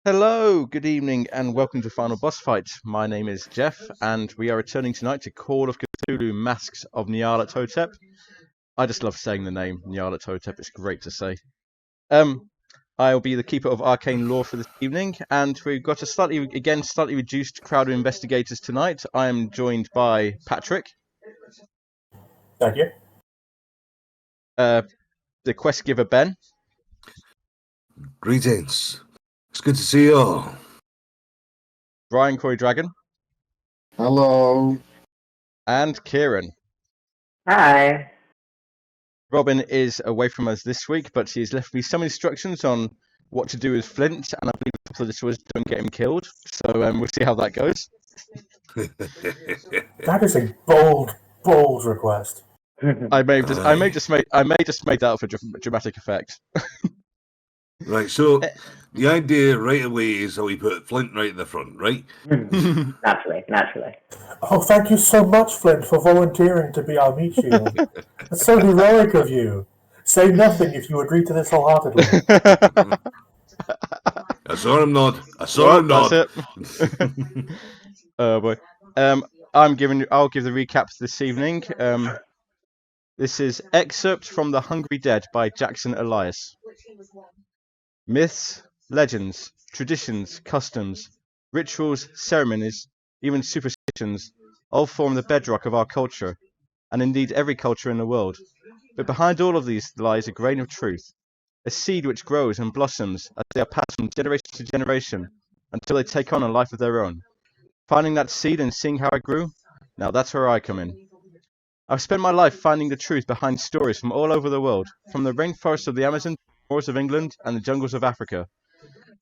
Hello, good evening, and welcome to Final Boss Fight. My name is Jeff, and we are returning tonight to Call of Cthulhu Masks of Nyarlathotep. I just love saying the name Nyarlathotep, it's great to say. I'll be the keeper of arcane lore for this evening, and we've got a slightly reduced crowd of investigators tonight. I am joined by Patrick. Thank you. The quest giver Ben. Greetings. It's good to see you all. Brian Coy Dragon. Hello. And Kieran. Hi. Robin is away from us this week, but she's left me some instructions on what to do with Flint, and I believe a couple of this was don't get him killed. So we'll see how that goes. That is a bold request. I may have just made that up for dramatic effect. Right, so the idea right away is that we put Flint right in the front, right? Naturally. Oh, thank you so much, Flint, for volunteering to be our meat shield. That's so heroic of you. Say nothing if you agree to this wholeheartedly. I saw him nod. That's it. Oh boy. I'll give the recap this evening. This is excerpt from The Hungry Dead by Jackson Elias. Myths, legends, traditions, customs, rituals, ceremonies, even superstitions, all form the bedrock of our culture, and indeed every culture in the world. But behind all of these lies a grain of truth, a seed which grows and blossoms as they are passed from generation to generation until they take on a life of their own. Finding that seed and seeing how it grew, now that's where I come in. I've spent my life finding the truth behind stories from all over the world, from the rainforests of the Amazon, moors of England, and the jungles of Africa.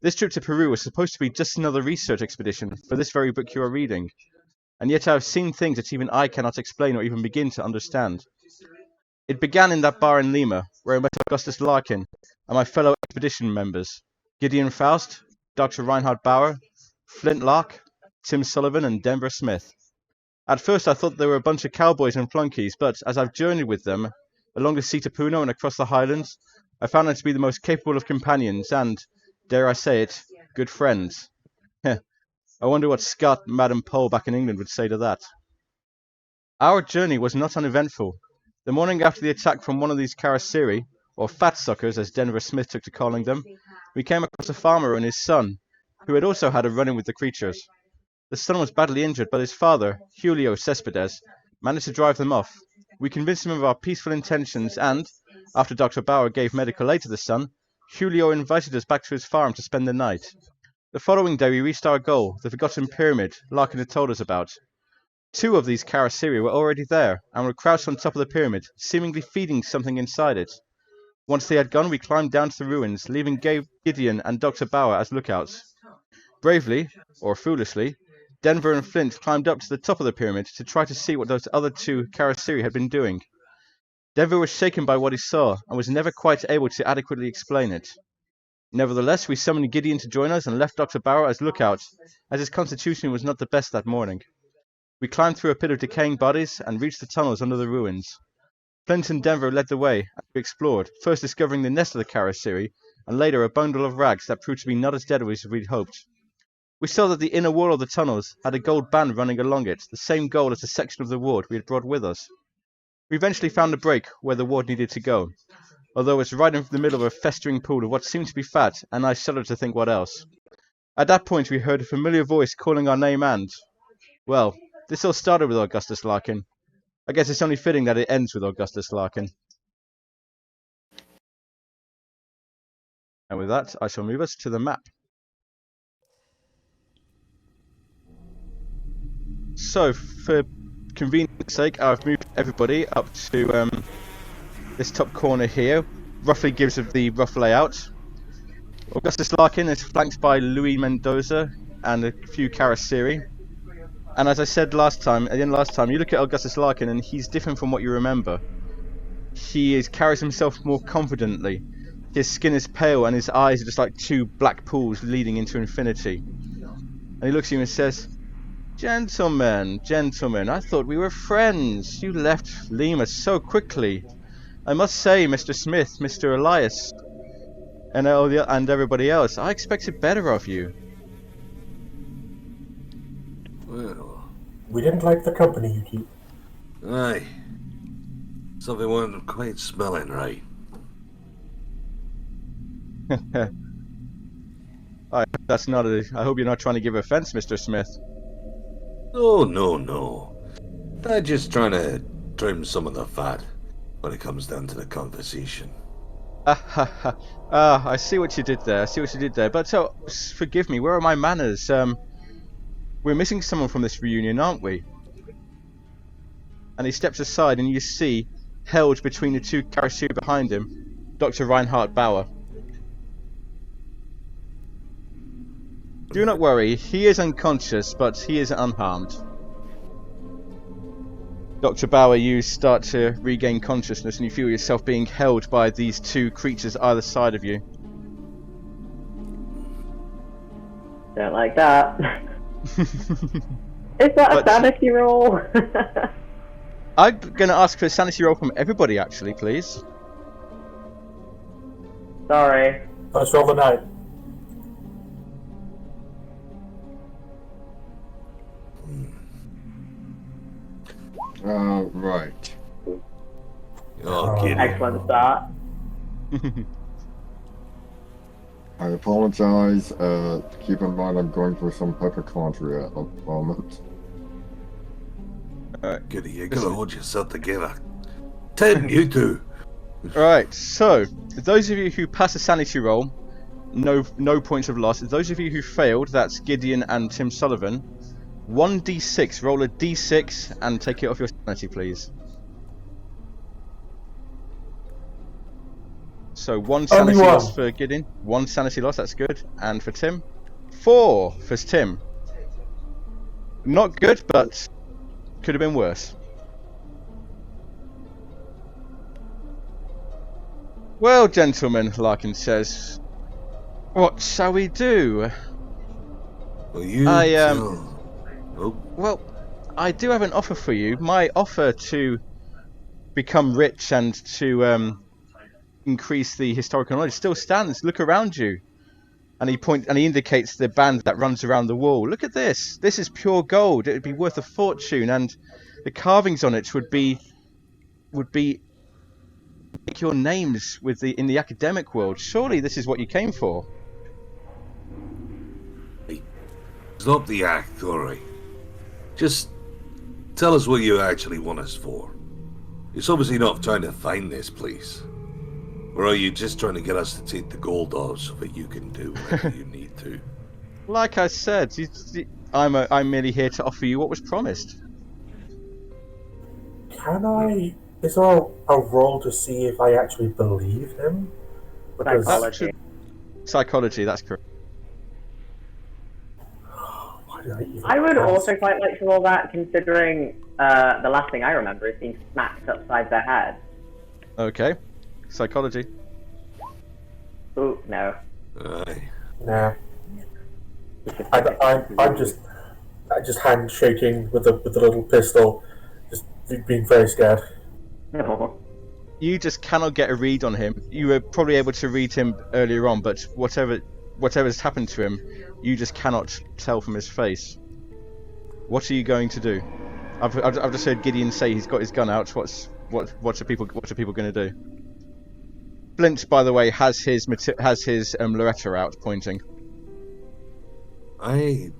This trip to Peru was supposed to be just another research expedition for this very book you are reading, and yet I have seen things that even I cannot explain or even begin to understand. It began in that bar in Lima, where I met Augustus Larkin and my fellow expedition members, Gideon Faust, Dr. Reinhard Bauer, Flint Lark, Tim Sullivan, and Denver Smith. At first I thought they were a bunch of cowboys and flunkies, but as I've journeyed with them, along the Sea to Puno and across the highlands, I found them to be the most capable of companions and, dare I say it, good friends. I wonder what Scott, Madam Pole back in England would say to that. Our journey was not uneventful. The morning after the attack from one of these Karasiri, or fat suckers as Denver Smith took to calling them, we came across a farmer and his son, who had also had a run-in with the creatures. The son was badly injured, but his father, Julio Cespedes, managed to drive them off. We convinced him of our peaceful intentions and, after Dr. Bauer gave medical aid to the son, Julio invited us back to his farm to spend the night. The following day we reached our goal, the forgotten pyramid Larkin had told us about. 2 of these Karasiri were already there, and were crouched on top of the pyramid, seemingly feeding something inside it. Once they had gone, we climbed down to the ruins, leaving Gideon and Dr. Bauer as lookouts. Bravely, or foolishly, Denver and Flint climbed up to the top of the pyramid to try to see what those other 2 Karasiri had been doing. Denver was shaken by what he saw, and was never quite able to adequately explain it. Nevertheless, we summoned Gideon to join us and left Dr. Bauer as lookout, as his constitution was not the best that morning. We climbed through a pit of decaying bodies and reached the tunnels under the ruins. Flint and Denver led the way, and we explored, first discovering the nest of the Karasiri, and later a bundle of rags that proved to be not as dead as we'd hoped. We saw that the inner wall of the tunnels had a gold band running along it, the same gold as the section of the ward we had brought with us. We eventually found a break where the ward needed to go, although it was right in the middle of a festering pool of what seemed to be fat, and I shuddered to think what else. At that point we heard a familiar voice calling our name and, well, this all started with Augustus Larkin. I guess it's only fitting that it ends with Augustus Larkin. And with that, I shall move us to the map. So, for convenience sake, I've moved everybody up to this top corner here. Roughly gives the rough layout. Augustus Larkin is flanked by Louis Mendoza and a few Karasiri. And as I said last time, you look at Augustus Larkin and he's different from what you remember. He carries himself more confidently. His skin is pale and his eyes are just like 2 black pools leading into infinity. And he looks at you and says, Gentlemen, I thought we were friends. You left Lima so quickly. I must say, Mr. Smith, Mr. Elias, and everybody else. I expected better of you. Well, We didn't like the company you keep. aye. Something wasn't quite smelling right. I hope you're not trying to give offense, Mr. Smith. Oh, no. I'm just trying to trim some of the fat when it comes down to the conversation. I see what you did there. But forgive me. Where are my manners? We're missing someone from this reunion, aren't we? And he steps aside, and you see, held between the two Karasir behind him, Dr. Reinhard Bauer. Do not worry, he is unconscious, but he is unharmed. Dr. Bauer, you start to regain consciousness and you feel yourself being held by these two creatures either side of you. Don't like that. Is that a sanity roll? I'm going to ask for a sanity roll from everybody, actually, please. Sorry. Let's roll the night. Right. Oh, kidding. Excellent start. I apologize. Keep in mind I'm going for some hypochondria at the moment. Goody, you gotta hold yourself together. Tim, you two. Alright, so, those of you who pass a sanity roll, no points of loss. Those of you who failed, that's Gideon and Tim Sullivan, 1d6, roll a d6 and take it off your sanity, please. So 1 sanity loss for Gideon, 1 sanity loss, that's good. And for Tim, 4 for Tim. Not good, but could have been worse. Well, gentlemen, Larkin says, what shall we do? Well, you Well, I do have an offer for you. My offer to become rich and to increase the historical knowledge still stands. Look around you. And he indicates the band that runs around the wall. Look at this. This is pure gold. It would be worth a fortune, and the carvings on it would be make your names in the academic world. Surely this is what you came for. Stop the act, alright. Just tell us what you actually want us for. It's obviously not trying to find this place. Or are you just trying to get us to take the gold off so that you can do whatever you need to? Like I said, I'm merely here to offer you what was promised. Is there a roll to see if I actually believe him? Because Psychology. Psychology, that's correct. I would also quite like to roll that, considering the last thing I remember is being smacked upside the head. Okay. Psychology. Ooh, no. Aye. nah. I'm just hand shaking with the little pistol, just being very scared. No. You just cannot get a read on him. You were probably able to read him earlier on, but whatever's happened to him, you just cannot tell from his face. What are you going to do? I've just heard Gideon say he's got his gun out. What are people going to do? Flint, by the way, has his Loretta out, pointing. I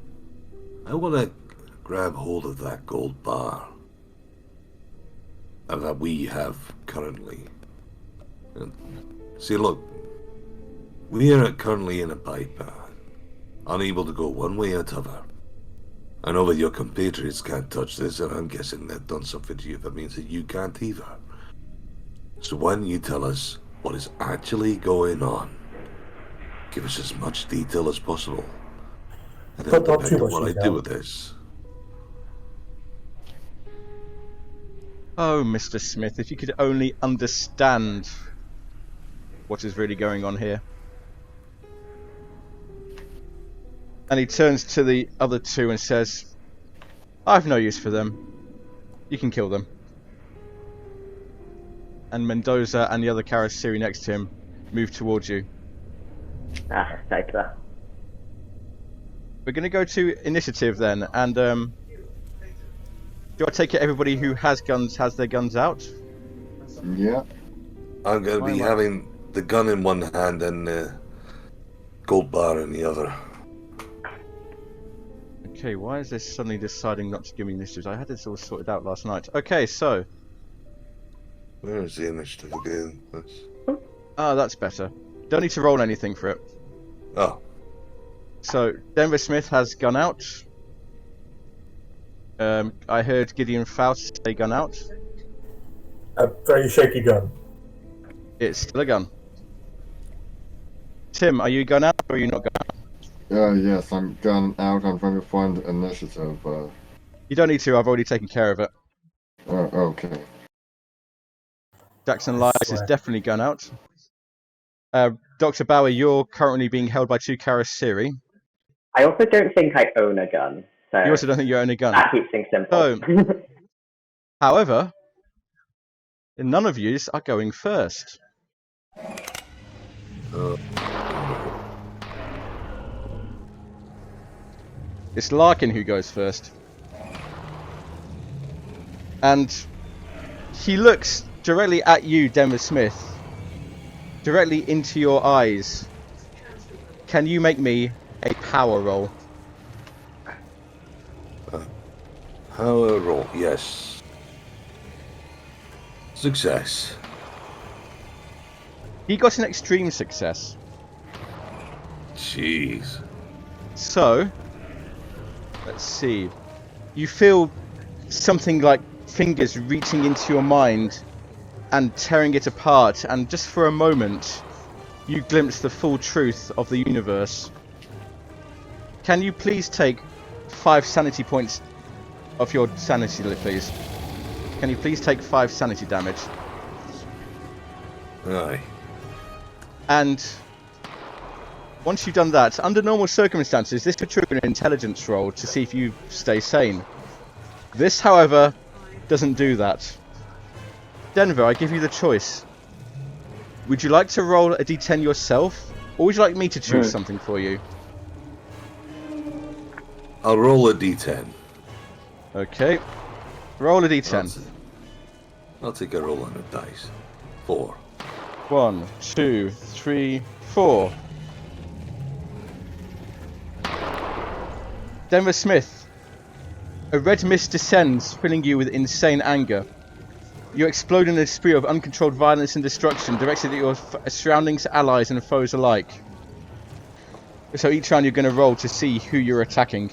want to grab hold of that gold bar that we have currently. See, look, we are currently in a pipe, unable to go one way or t'other. I know that your compatriots can't touch this, and I'm guessing they've done something to you that means that you can't either. So why don't you tell us what is actually going on? Give us as much detail as possible. And it'll depend on what I do with this. Oh, Mr. Smith, if you could only understand what is really going on here. And he turns to the other two and says, I've no use for them. You can kill them. And Mendoza and the other Karasiri next to him move towards you. Take that. We're going to go to initiative then, and do I take it everybody who has guns has their guns out? Yeah. I'm going to be having the gun in one hand and the gold bar in the other. Okay, why is this suddenly deciding not to give me initiatives? I had this all sorted out last night. Okay, so... Where's the initiative again? that's better. Don't need to roll anything for it. Oh. So, Denver Smith has gun out. I heard Gideon Faust say gun out. A very shaky gun. It's still a gun. Tim, are you gun out or are you not gun out? Yes, I'm gun out. I'm trying to find initiative. You don't need to, I've already taken care of it. Okay. Jackson Elias is definitely gun out. Dr. Bauer, you're currently being held by 2 Karasiri. I also don't think I own a gun. So You also don't think you own a gun. that keeps things simple. However, none of yous are going first. It's Larkin who goes first. And he looks directly at you, Denver Smith. Directly into your eyes. Can you make me a power roll? Power roll, yes. Success. He got an extreme success. Jeez. So, let's see. You feel something like fingers reaching into your mind and tearing it apart, and just for a moment, you glimpse the full truth of the universe. Can you please take 5 sanity points of your sanity, please? Can you please take 5 sanity damage? Aye. And once you've done that, under normal circumstances, this would trigger an intelligence roll to see if you stay sane. This, however, doesn't do that. Denver, I give you the choice. Would you like to roll a d10 yourself, or would you like me to choose something for you? I'll roll a d10. Okay. Roll a d10. I'll take a roll on the dice. 4. 1, 2, 3, 4. Denver Smith. A red mist descends, filling you with insane anger. You explode in a spree of uncontrolled violence and destruction directed at your surroundings, allies, and foes alike. So each round you're going to roll to see who you're attacking.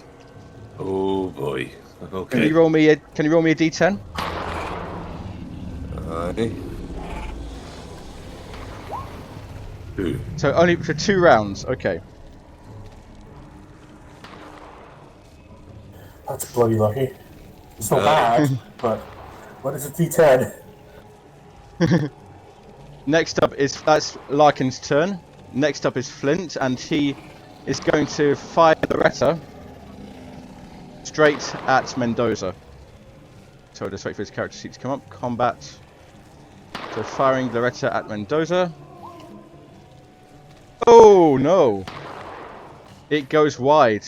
Oh boy. Okay. Can you roll me a d10? Aye. 2. So only for 2 rounds. Okay. That's bloody lucky. It's not bad, but what is a D10? Next up is that's Larkin's turn. Next up is Flint, and he is going to fire Loretta straight at Mendoza. So I'll just wait for his character sheet to come up. Combat. So firing Loretta at Mendoza. Oh no! It goes wide.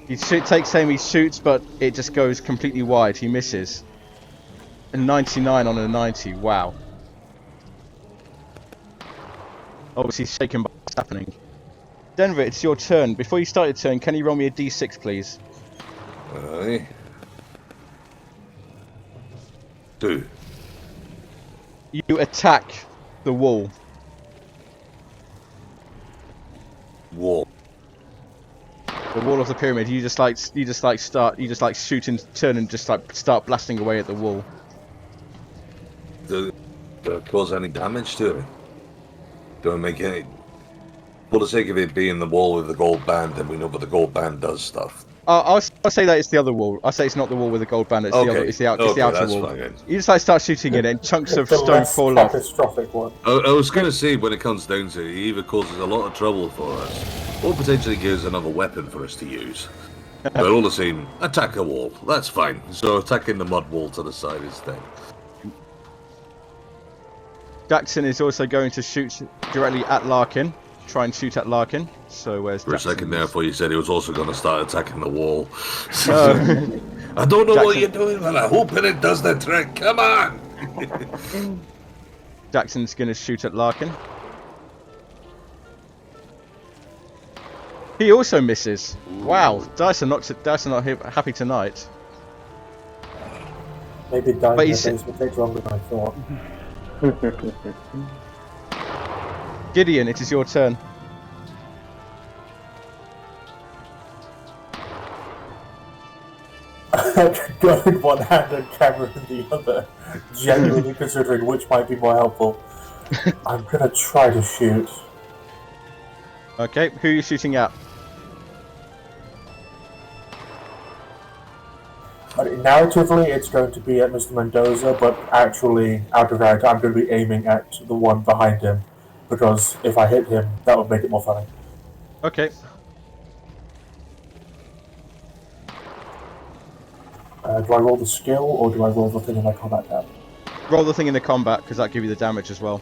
He takes aim, he shoots, but it just goes completely wide. He misses. A 99 on a 90. Wow. Obviously shaken by what's happening. Denver, it's your turn. Before you start your turn, can you roll me a d6, please? Aye. 2. You attack the wall. Wall. The wall of the pyramid. You just shoot and turn and just like start blasting away at the wall. Do it cause any damage to it? Do I make any... For the sake of it being the wall with the gold band, and we know what the gold band does stuff. I'll say that it's the other wall. I'll say it's not the wall with the gold band. It's the other. It's the outer that's wall. fine, then. You just like start shooting it, and chunks of The stone less fall off. catastrophic one. I was going to say, when it comes down to it, he either causes a lot of trouble for us, or potentially gives another weapon for us to use. But all the same, attack a wall. That's fine. So attacking the mud wall to the side is thing. Jackson is also going to shoot directly at Larkin. Try and shoot at Larkin. So where's For a second there, I thought you said he was also going to start attacking the wall. Oh. I don't know what Jackson- you're doing, but I hope it does the trick. Come on! Jackson's going to shoot at Larkin. He also misses. Wow, dice are not happy tonight. Maybe dying But in he's- the basement takes longer than I thought. Gideon, it is your turn. Gun in one hand and camera in the other. Genuinely considering which might be more helpful. I'm gonna try to shoot. Okay, who are you shooting at? Narratively, it's going to be at Mr. Mendoza, but actually, out of character, I'm going to be aiming at the one behind him. Because if I hit him, that would make it more funny. Okay. Do I roll the skill, or do I roll the thing in my combat tab? Roll the thing in the combat, because that'll give you the damage as well.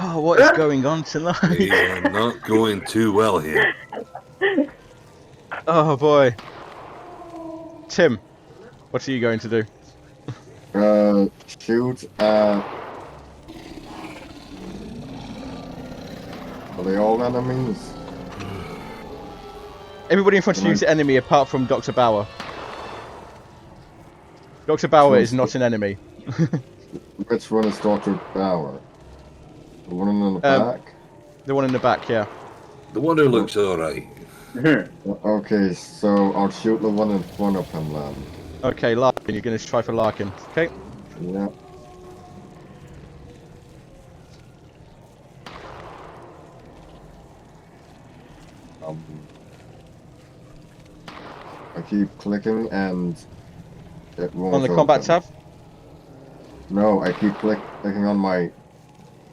Oh, what is going on tonight? Yeah, not going too well here. Oh boy. Tim, what are you going to do? Shoot at... Are they all enemies? Everybody in front of you is an enemy apart from Dr. Bauer. Dr. Bauer is not an enemy. Which one is Dr. Bauer? The one in the back? The one in the back, yeah. The one who looks alright. Okay, so I'll shoot the one in front of him then. Okay, Larkin, you're going to try for Larkin. Okay. Yeah. I keep clicking and it won't On the combat open. tab? No, I keep clicking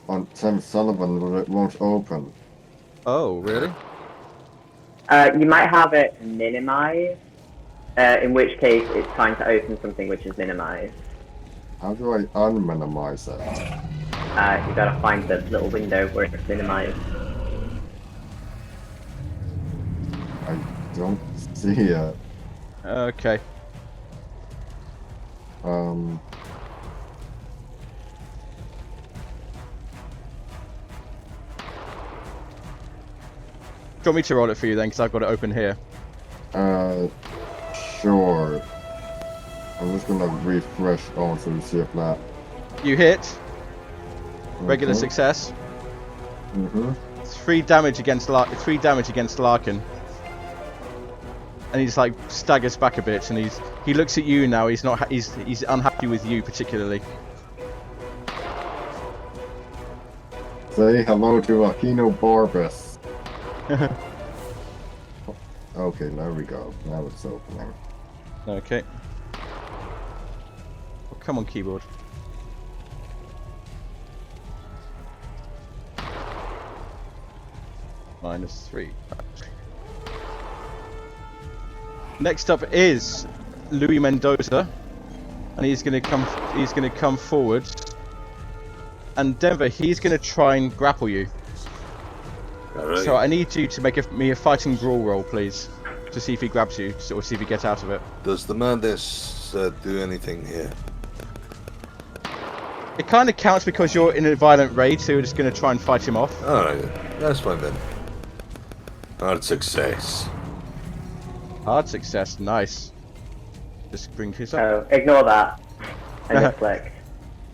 on Tim Sullivan, but it won't open. Oh, really? You might have it minimized, in which case it's trying to open something which is minimized. How do I unminimize it? You gotta find the little window where it's minimized. I don't see it. Okay. Do you want me to roll it for you then, because I've got it open here. Sure. I'm just gonna refresh also to see if that... You hit. Regular Okay. success. Mm-hmm. It's 3 damage against Larkin. And he just like staggers back a bit, and he looks at you now. He's not. He's unhappy with you particularly. Say hello to Aquino Barbas. Okay, there we go. Now it's opening. Okay. Oh, come on, keyboard. -3. Next up is Louis Mendoza, and he's going to come forward. And Denver, he's going to try and grapple you. Alright. So I need you to make me a fighting brawl roll, please, to see if he grabs you, or see if you get out of it. Does the Mendes do anything here? It kind of counts because you're in a violent rage, so you're just going to try and fight him off. Alright, that's fine then. Hard success. Hard success, nice. Just bring his up. So ignore that. I just clicked.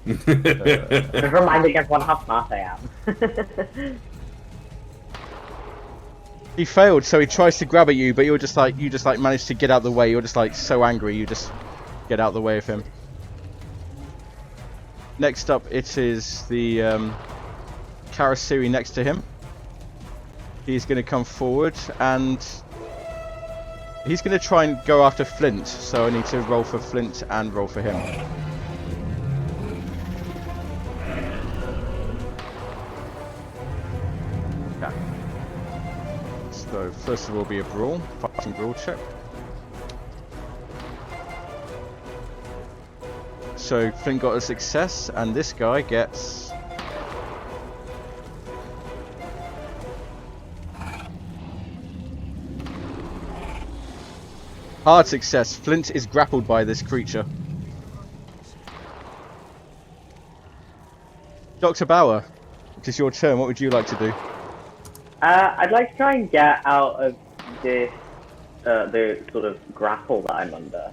Just reminding everyone how smart I am. He failed, so he tries to grab at you, but you just manage to get out of the way. You're just like so angry, you just get out of the way of him. Next up, it is the Karasiri next to him. He's going to come forward and he's going to try and go after Flint. So I need to roll for Flint and roll for him. Okay. So first of all, be a brawl, fighting brawl check. So Flint got a success, and this guy gets... hard success. Flint is grappled by this creature. Dr. Bauer, it is your turn. What would you like to do? I'd like to try and get out of this, the sort of grapple that I'm under.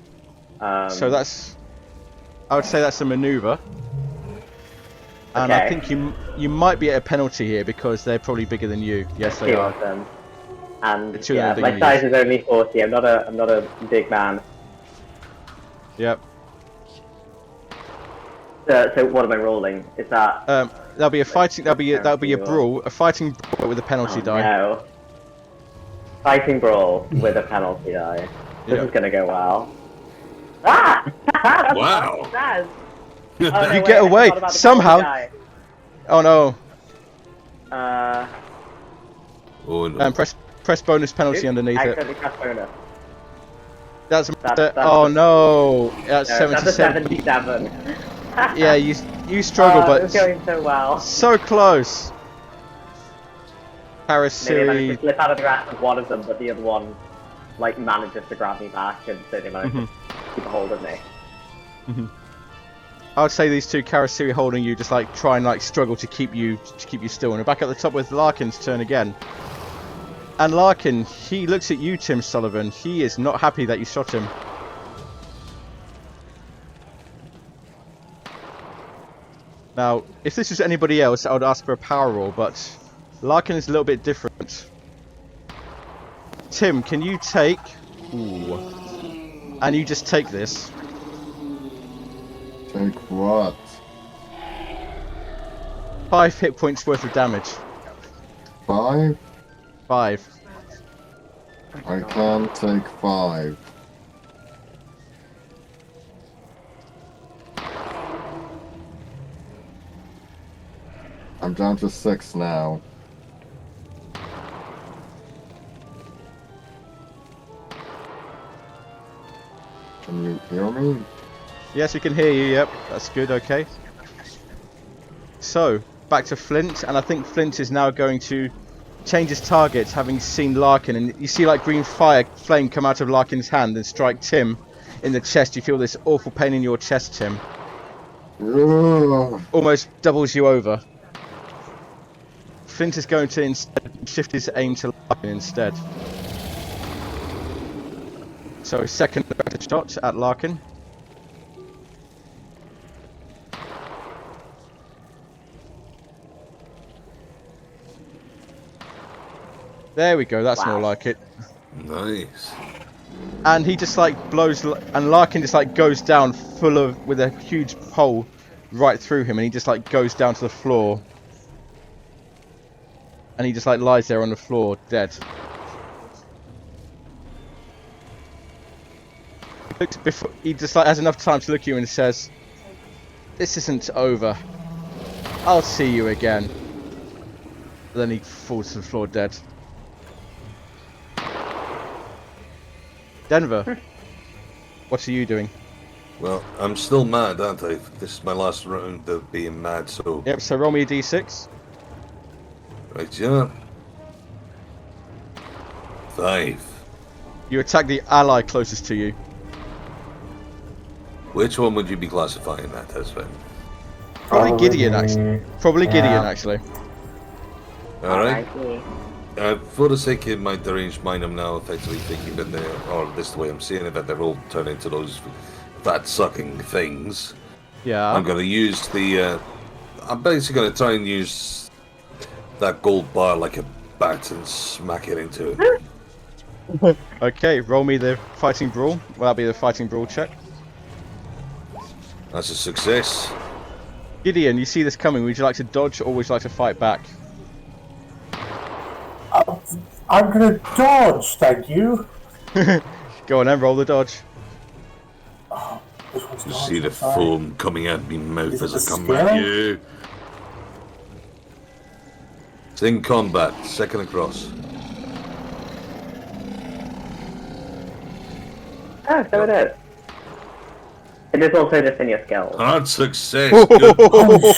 So that's... I would say that's a maneuver. And I think you might be at a penalty here because they're probably bigger than you. Yes, they are. Them. And Two of yeah, them my bigger size than is only 40. I'm not a big man. Yep. So what am I rolling? Is that? That'll be a fighting. That'll be a brawl. A fighting brawl with a penalty die. No. Fighting brawl with a penalty die. This is gonna go well. Ah! That's Wow. bad. You Oh, no, You wait, get I away forgot about the somehow. penalty Oh no. die. Oh no. Press bonus penalty underneath it. Accidentally press bonus. That's That's oh no. That's No, that's a 77. 77. Yeah, you struggle, but it's going so well. so close. Maybe I managed Karasiri. to slip out of the grasp of one of them, but the other one, like, manages to grab me back, and so they manage to keep a hold of me. I would say these two Karasiri holding you just like try and like struggle to keep you still. And we're back at the top with Larkin's turn again. And Larkin, he looks at you, Tim Sullivan. He is not happy that you shot him. Now, if this was anybody else, I would ask for a power roll, but Larkin is a little bit different. Tim, can you take... Ooh. And you just take this. Take what? 5 hit points worth of damage. 5? 5. I can't take 5. I'm down to 6 now. Can you hear me? Yes, we can hear you, yep. That's good, okay. So, back to Flint, and I think Flint is now going to change his target, having seen Larkin, and you see like green flame come out of Larkin's hand and strike Tim in the chest. You feel this awful pain in your chest, Tim. Ugh. Almost doubles you over. Flint is going to instead shift his aim to Larkin instead. So, second shot at Larkin. There we go, that's more like it. Nice. And he just like blows, and Larkin just like goes down full of, with a huge hole right through him, and he just like goes down to the floor. And he just like lies there on the floor, dead. He just like has enough time to look at you and says, "This isn't over. I'll see you again." Then he falls to the floor dead. Denver, what are you doing? Well, I'm still mad, aren't I? This is my last round of being mad, so... Yep, so roll me a d6. Right, yeah. 5. You attack the ally closest to you. Which one would you be classifying that as, then? Probably Gideon, actually. Probably Gideon, actually. Alright. For the sake of my deranged mind, I'm now effectively thinking that they're, or this is the way I'm seeing it, that they're all turned into those fat-sucking things. Yeah. I'm going to use the... I'm basically going to try and use that gold bar like a bat and smack it into it. Okay, roll me the fighting brawl. Well, that'll be the fighting brawl check. That's a success. Gideon, you see this coming. Would you like to dodge or would you like to fight back? I'm gonna dodge, thank you. Go on then, roll the dodge. This one's You dodge, see the sorry. foam coming out of my mouth Is as it I come scary? at you. It's in combat, second across. Oh, so it is. It is also just in your skills. Hard success. Good.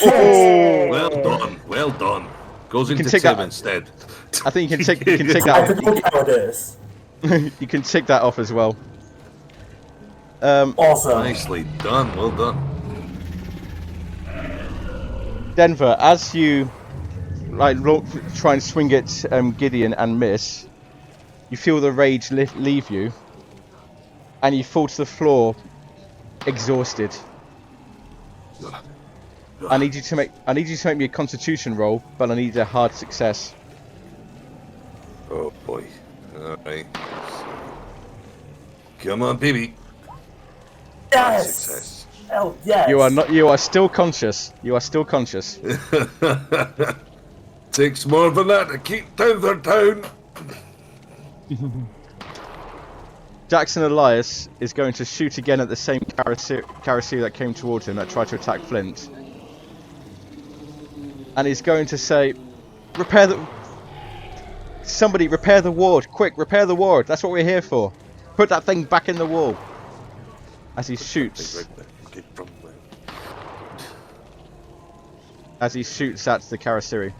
Yay! Well done. Well done. Goes can into take Tim that- instead. I think you can take that I off. can look how it is. You can tick that off as well. Awesome. Nicely done. Well done. Denver, as you try and swing at Gideon and miss, you feel the rage leave you, and you fall to the floor, exhausted. I need you to make me a Constitution roll, but I need a hard success. Oh boy. Alright. Come on, baby. Hard Yes. success. Hell yes. You are still conscious. You are still conscious. Takes more than that to keep Towther down. Jackson Elias is going to shoot again at the same Karasir that came towards him that tried to attack Flint. And he's going to say, somebody repair the ward, quick, repair the ward, that's what we're here for. Put that thing back in the wall. As he shoots at the Karasiri.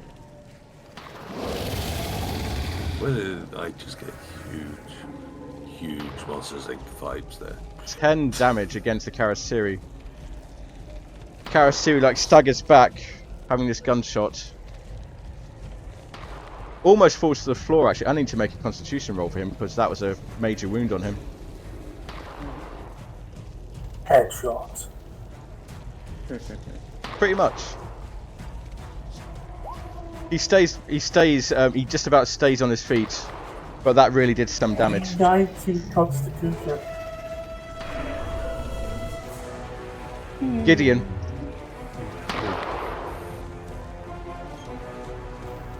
Where did I just get huge Monsters Inc. vibes there? 10 damage against the Karasiri. Karasiri staggers back, having this gunshot. Almost falls to the floor actually. I need to make a Constitution roll for him because that was a major wound on him. Headshot. Pretty much. He just about stays on his feet, but that really did some damage. 19 Constitution. Gideon.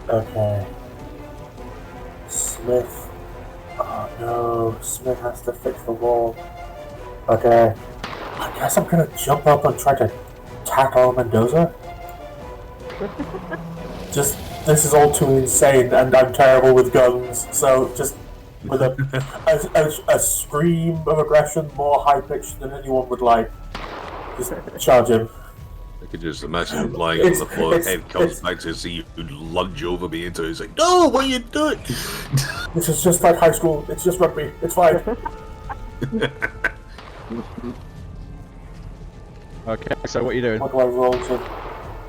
Okay. Smith. Oh no, Smith has to fix the wall. Okay. I guess I'm gonna jump up and try to tackle Mendoza. This is all too insane, and I'm terrible with guns, so just with a scream of aggression more high-pitched than anyone would like, just charge him. I could just imagine him lying on the floor, head comes back to see you lunge over me into it. He's like, no, what are you doing? This is just like high school, it's just rugby, it's fine. Okay, so what are you doing? What do I roll to...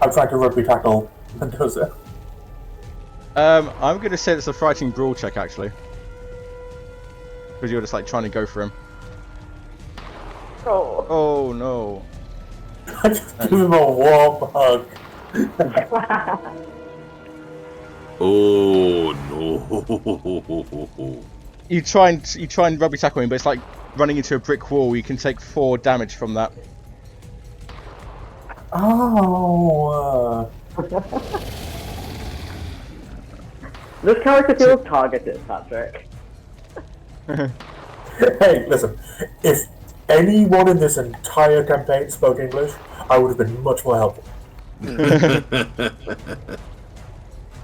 I'm trying to rugby tackle Mendoza. I'm going to say it's a fighting brawl check actually. Because you're just trying to go for him. Oh. Oh no. I just give him a warm hug. Oh no. You try and rugby tackle him, but it's like running into a brick wall. You can take 4 damage from that. Oh. This character feels targeted, Patrick. Hey, listen. If anyone in this entire campaign spoke English, I would have been much more helpful.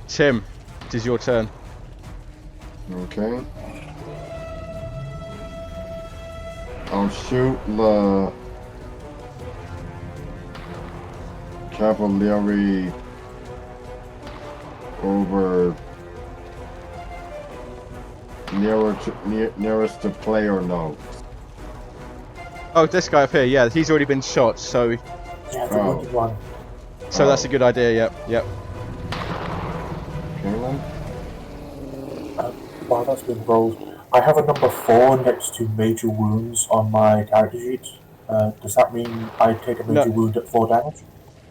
Tim, it is your turn. Okay. I'll shoot the cavalry over nearest to player notes. Oh, this guy up here, yeah, he's already been shot, so Yeah, the wounded one. that's a good idea, yep. Okay then. Wow, that's been rolled. I have a number 4 next to major wounds on my character sheet. Does that mean I take a major wound at 4 damage?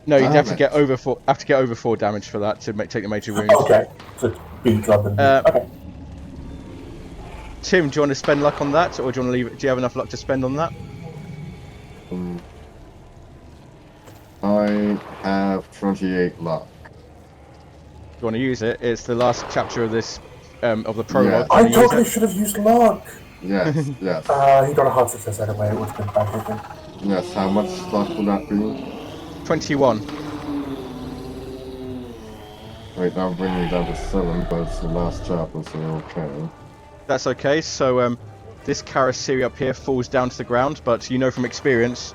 No, you'd have to Damage. get over 4 damage for that to take the major wound. Okay, so it's B rather than okay. Tim, do you want to spend luck on that, or do you want to leave it? Do you have enough luck to spend on that? I have 28 luck. Do you want to use it? It's the last chapter of this, of the prologue. Yeah. I Can you use totally it? should have used luck! Yes, yes. He got a hard success anyway, it would have been bad, I think. Yes, how much luck would that be? 21. Wait, that'll bring me down to 7, but it's the last chapter, so okay. That's okay. So this Karasiri up here falls down to the ground, but you know from experience,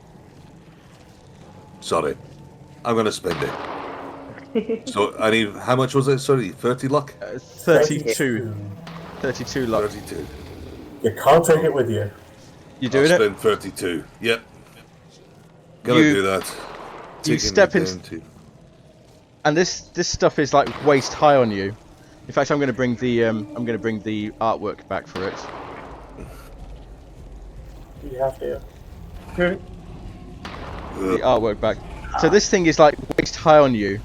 Sorry. I'm going to spend it. So, I need... How much was it? Sorry, 30 luck? 32. 32 luck. 32. You can't take it with you. You I'll doing it? spend 32. Yep. Gonna do that. You Taking step me in, down to... and this stuff is like waist high on you. In fact, I'm going to bring the artwork back for it. You have to. The artwork back. So this thing is like waist high on you,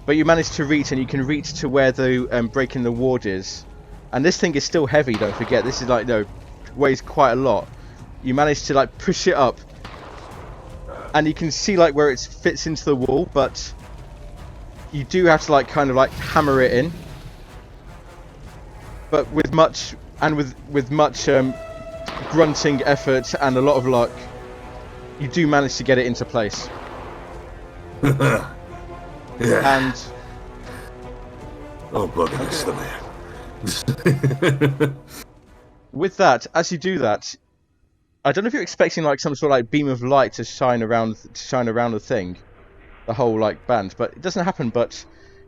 but you manage to reach, and you can reach to where the break in the ward is. And this thing is still heavy. Don't forget, this is like weighs quite a lot. You manage to like push it up, and you can see like where it fits into the wall, but you do have to like kind of like hammer it in. But with much grunting effort and a lot of luck, you do manage to get it into place. Yeah. And Oh, bloody it's there. with that, as you do that, I don't know if you're expecting like some sort of like beam of light to shine around the thing, the whole like band, but it doesn't happen. But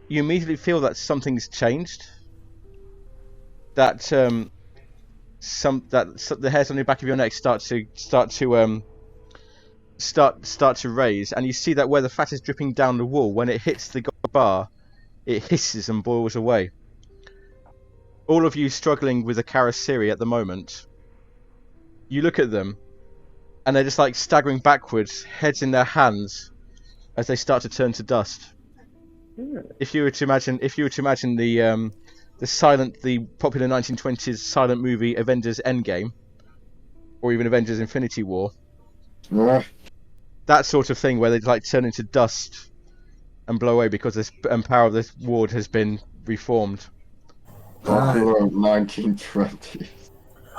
you immediately feel that something's changed. That the hairs on the back of your neck start to raise, and you see that where the fat is dripping down the wall, when it hits the bar, it hisses and boils away. All of you struggling with the Karasiri at the moment, you look at them, and they're just like staggering backwards, heads in their hands, as they start to turn to dust. If you were to imagine the popular 1920s silent movie Avengers Endgame, or even Avengers Infinity War, that sort of thing where they like turn into dust and blow away because this power of this ward has been reformed. Popular 1920s.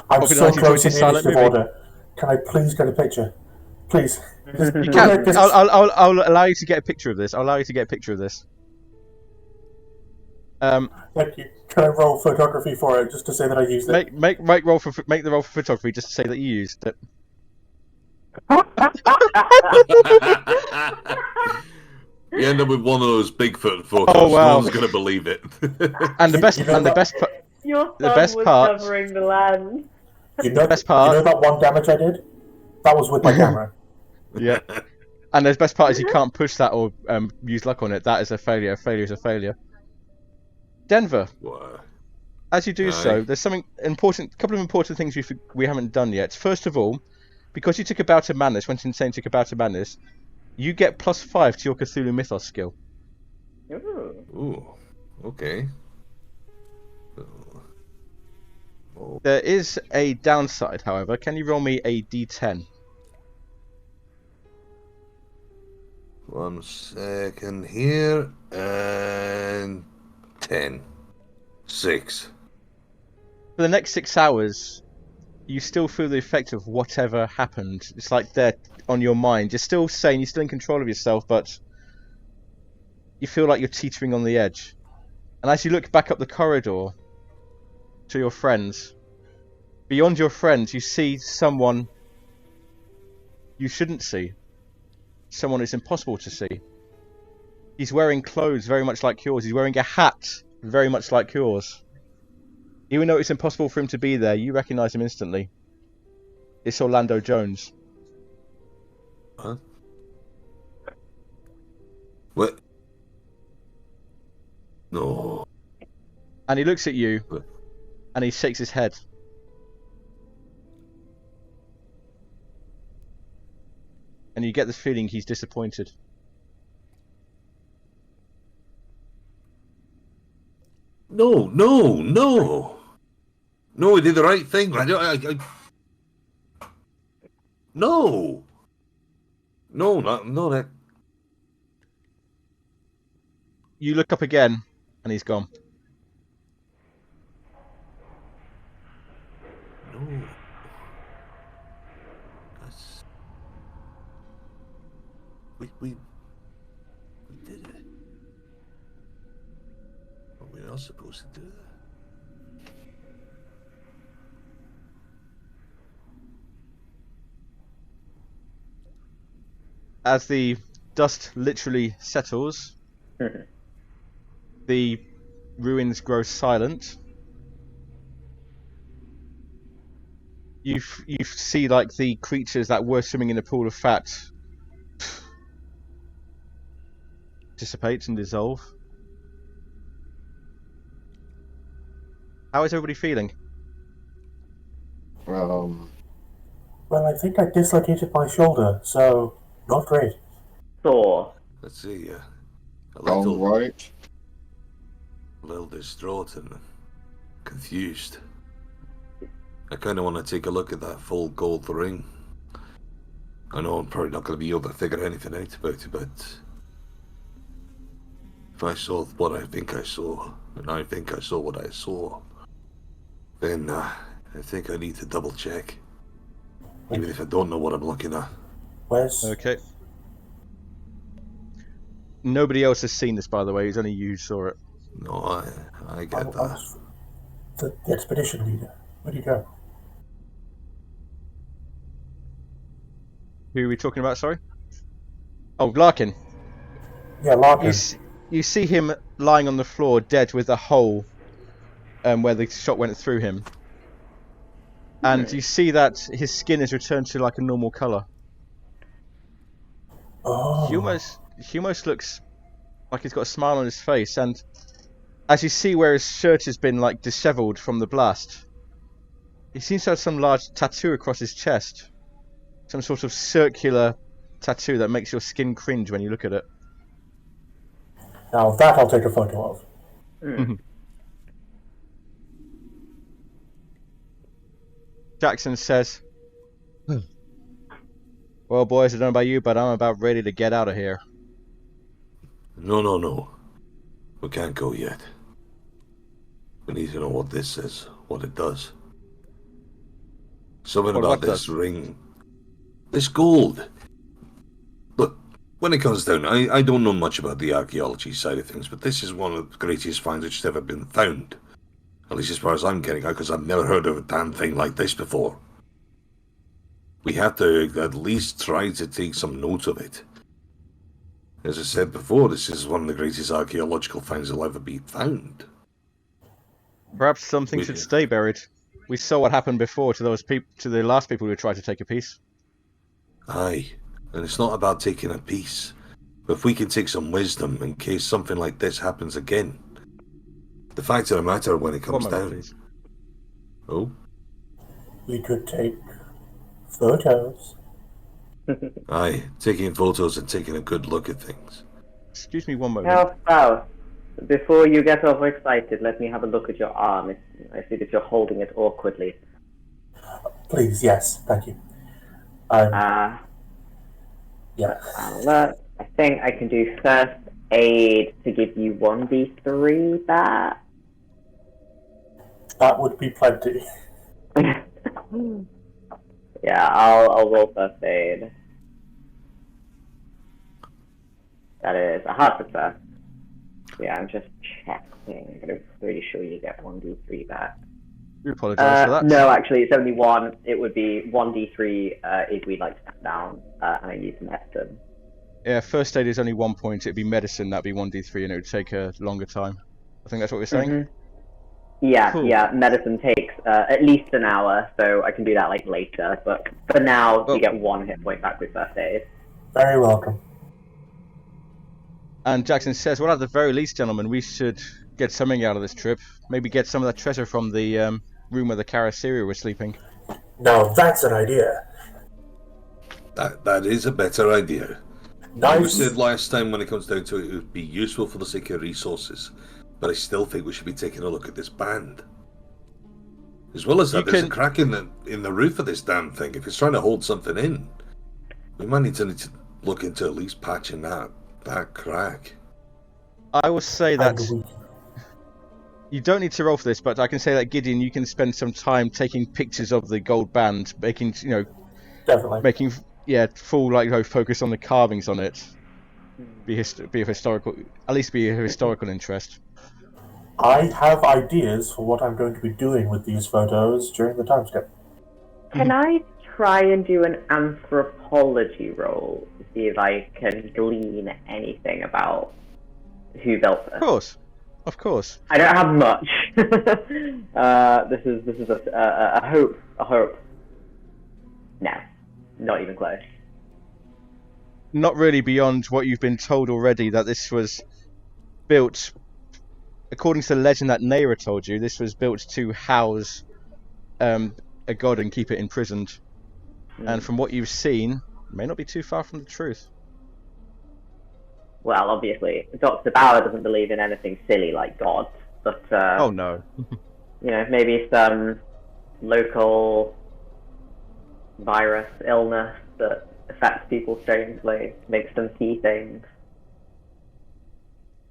I'm Popular so close to 1920s the silent initiative movie. order. Can I please get a picture? Please. You can. I'll allow you to get a picture of this. Thank you. Can I roll photography for it just to say that I used it? Make the roll for photography just to say that you used it. You end up with one of those Bigfoot photos. Oh, wow. No one's gonna believe it. And the best Your The thumb best was part- covering the land. You know, best part- you know that one damage I did? That was with my camera. Yeah. And the best part is you can't push that or use luck on it. That is a failure. A failure is a failure. Denver, Wow. as you do Aye. so, there's a couple of important things we haven't done yet. First of all, because you took a bout of madness, went insane, took a bout of madness, you get +5 to your Cthulhu Mythos skill. Ooh. Ooh. Okay. Oh. There is a downside, however. Can you roll me a d10? 1 second here, and 10. 6. For the next 6 hours, you still feel the effect of whatever happened. It's like they're on your mind. You're still sane, you're still in control of yourself, but you feel like you're teetering on the edge. And as you look back up the corridor to your friends, beyond your friends, you see someone you shouldn't see. Someone it's impossible to see. He's wearing clothes very much like yours. He's wearing a hat very much like yours. Even though it's impossible for him to be there, you recognise him instantly. It's Orlando Jones. Huh? What? No. And he looks at you, What? and he shakes his head. And you get this feeling he's disappointed. No, no, no. No, we did the right thing. No. No, no, that. You look up again, and he's gone. No. That's. We did it. But we're not supposed to do that. As the dust literally settles. The ruins grow silent. You see like the creatures that were swimming in a pool of fat dissipate and dissolve. How is everybody feeling? Well, I think I dislocated my shoulder, so not great. Sore. Let's see, a All little, right. distraught and confused. I kind of want to take a look at that full gold ring. I know I'm probably not going to be able to figure anything out about it, but if I saw what I think I saw, and I think I saw what I saw, then I think I need to double check. Even if I don't know what I'm looking at. Where's... Okay. Nobody else has seen this, by the way. It's only you who saw it. No, I get that. The expedition leader. Where'd he go? Who are we talking about, sorry? Oh, Larkin. Yeah, Larkin. You see him lying on the floor, dead, with a hole where the shot went through him. And you see that his skin has returned to like a normal colour. Oh. He almost looks like he's got a smile on his face, and as you see where his shirt has been like dishevelled from the blast, he seems to have some large tattoo across his chest. Some sort of circular tattoo that makes your skin cringe when you look at it. Now that I'll take a photo of. Jackson says, well, boys, I don't know about you, but I'm about ready to get out of here. No. We can't go yet. We need to know what this is, what it does. Something about this ring. This gold. Look, when it comes down, I don't know much about the archaeology side of things, but this is one of the greatest finds which has ever been found. At least as far as I'm getting out, because I've never heard of a damn thing like this before. We have to at least try to take some note of it. As I said before, this is one of the greatest archaeological finds that'll ever be found. Perhaps something should stay buried. We saw what happened before to those to the last people who tried to take a piece. Aye, and it's not about taking a piece. But if we can take some wisdom in case something like this happens again. The fact of the matter when it comes down. Please. Oh? We could take photos. Aye, taking photos and taking a good look at things. Excuse me one moment. Now, Faust, before you get overexcited, let me have a look at your arm. I see that you're holding it awkwardly. Please, yes, thank you. Yeah. I think I can do first aid to give you 1d3 back. That would be plenty. Yeah, I'll roll first aid. That is a hard success. Yeah, I'm just checking, but I'm pretty sure you get 1d3 back. We apologise for that. No, actually, it's only 1. It would be 1d3 if we'd like to step down, and I use medicine. Yeah, first aid is only 1 point. It'd be medicine, that'd be 1d3, and it would take a longer time. I think that's what we're saying? Mm-hmm. Yeah, Cool. Yeah, medicine takes at least an hour, so I can do that later, but for now, you get 1 hit point back with first aid. Very welcome. And Jackson says, well, at the very least, gentlemen, we should get something out of this trip. Maybe get some of that treasure from the room where the Carasseria were sleeping. Now that's an idea. That is a better idea. Nice. You said last time when it comes down to it, it would be useful for the sake of resources. But I still think we should be taking a look at this band. As well as that, there's a crack in the roof of this damn thing. If it's trying to hold something in, we might need to look into at least patching that crack. I will say that you don't need to roll for this, but I can say that, Gideon, you can spend some time taking pictures of the gold band, making, Definitely. making, full, focus on the carvings on it. Be of historical, at least be of historical interest. I have ideas for what I'm going to be doing with these photos during the time skip. Can I try and do an anthropology roll to see if I can glean anything about who built this? Of course. I don't have much. This is a hope. A hope. No, not even close. Not really beyond what you've been told already, that this was built, according to the legend that Naira told you, this was built to house a god and keep it imprisoned. And from what you've seen, it may not be too far from the truth. Well, obviously, Dr. Bauer doesn't believe in anything silly like gods, but Oh no. Maybe some local virus illness that affects people strangely, makes them see things.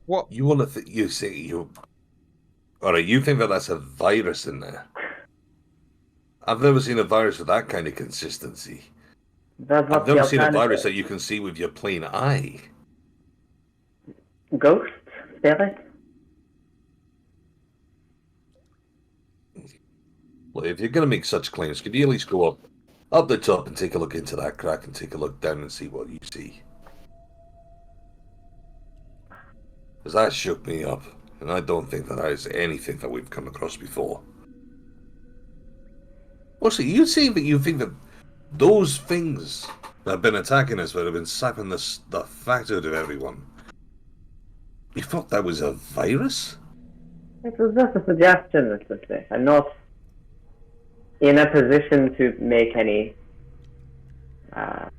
What? You want to you think that that's a virus in there? I've never seen a virus with that kind of consistency. I've never seen a virus that you can see with your plain eye. Ghost? Spirit? Well, if you're going to make such claims, could you at least go up the top and take a look into that crack and take a look down and see what you see? Because that shook me up, and I don't think that is anything that we've come across before. Also, you think that those things that have been attacking us, that have been sapping the fact out of everyone, you thought that was a virus? It was just a suggestion, Mr. Smith. I'm not in a position to make any Alright.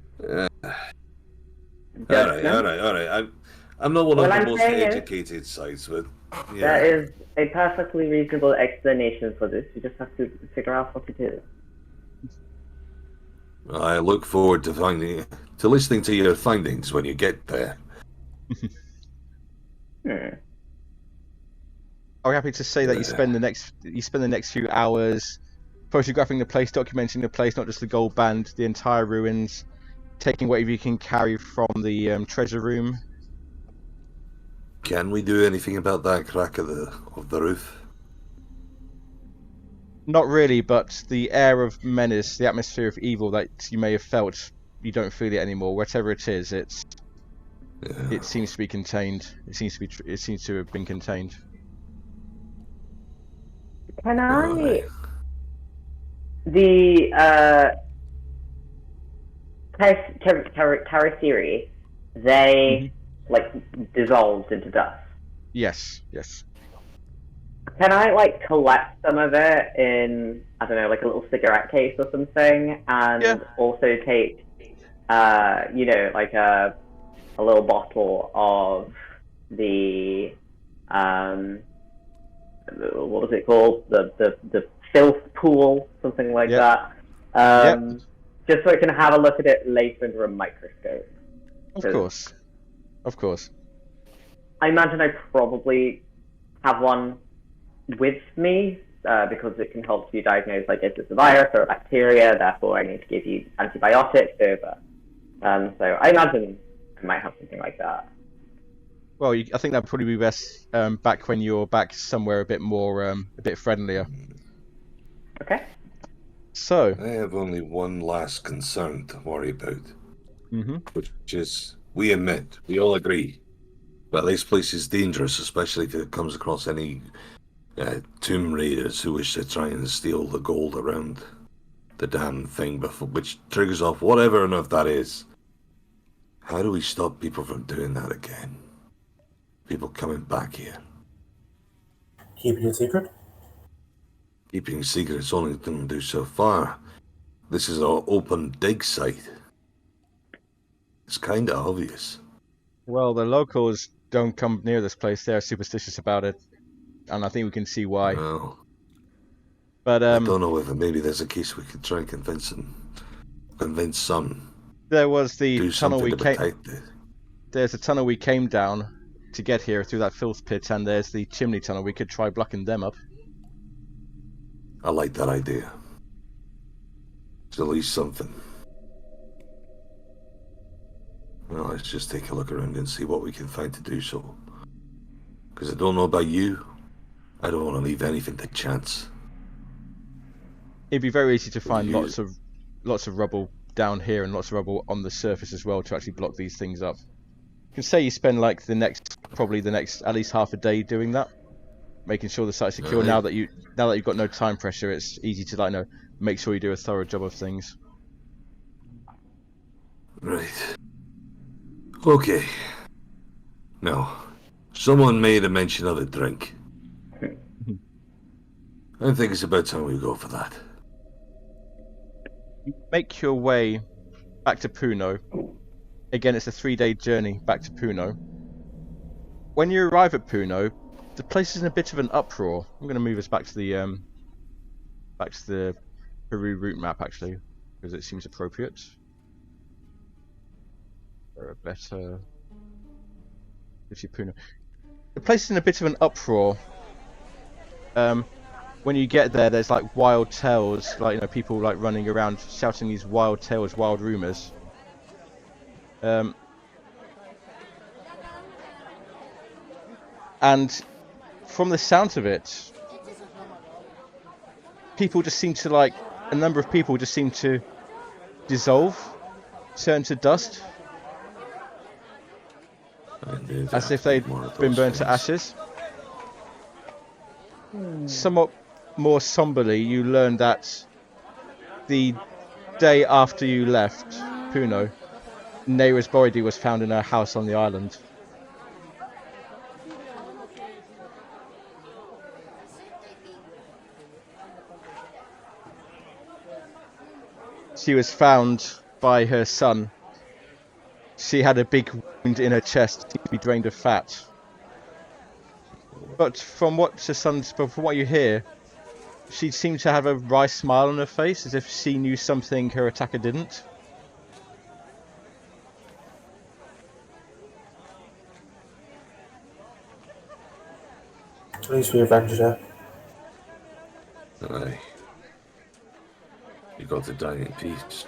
I'm not one of the most educated sides, but yeah. There is a perfectly reasonable explanation for this. You just have to figure out what it is. I look forward to listening to your findings when you get there. Are we happy to say that you spend the next few hours photographing the place, documenting the place, not just the gold band, the entire ruins, taking whatever you can carry from the treasure room? Can we do anything about that crack of the roof? Not really, but the air of menace, the atmosphere of evil that you may have felt, you don't feel it anymore. Whatever it is, it seems to be contained. It seems to have been contained. Can I? The Tarasiri, they dissolved into dust. Yes. Can I collect some of it in, I don't know, a little cigarette case or something, and also take a little bottle of the what was it called? The filth pool, something like that. Just so I can have a look at it later under a microscope. Of course. I imagine I probably have one with me, because it can help you diagnose, is this a virus or a bacteria, therefore I need to give you antibiotics over. So I imagine I might have something like that. Well, I think that'd probably be best back when you're back somewhere a bit more, a bit friendlier. Okay. So I have only one last concern to worry about, which is, we all agree, that this place is dangerous, especially if it comes across any tomb raiders who wish to try and steal the gold around the damn thing, which triggers off whatever on earth that is. How do we stop people from doing that again? People coming back here. Keeping it secret? Keeping secret is only going to do so far. This is an open dig site. It's kind of obvious. Well, the locals don't come near this place. They're superstitious about it, and I think we can see why. Well, but I don't know whether maybe there's a case we could try and convince some. There was the do tunnel we came. It. There's a tunnel we came down to get here through that filth pit, and there's the chimney tunnel. We could try blocking them up. I like that idea. It's at least something. Well, let's just take a look around and see what we can find to do so. Because I don't know about you, I don't want to leave anything to chance. It'd be very easy to find lots of rubble down here and lots of rubble on the surface as well to actually block these things up. You can say you spend like probably the next at least half a day doing that, making sure the site's secure. Right. Now that you've got no time pressure, it's easy to like make sure you do a thorough job of things. Right. Okay. Now, someone made a mention of a drink. I think it's about time we go for that. You make your way back to Puno. Again, it's a 3-day journey back to Puno. When you arrive at Puno, the place is in a bit of an uproar. I'm going to move us back to the Peru route map actually, because it seems appropriate. Or a better. Puno. The place is in a bit of an uproar. When you get there, there's like wild tales, like people like running around shouting these wild tales, wild rumors. And from the sounds of it, people just seem to a number of people just seem to dissolve, turn to dust, as if they'd been burnt to ashes. Somewhat more somberly, you learn that the day after you left Puno, Neira's body was found in her house on the island. She was found by her son. She had a big wound in her chest, seemed to be drained of fat. But from what you hear, she seemed to have a wry smile on her face, as if she knew something her attacker didn't. At least we avenged her. Aye. You got to die in peace.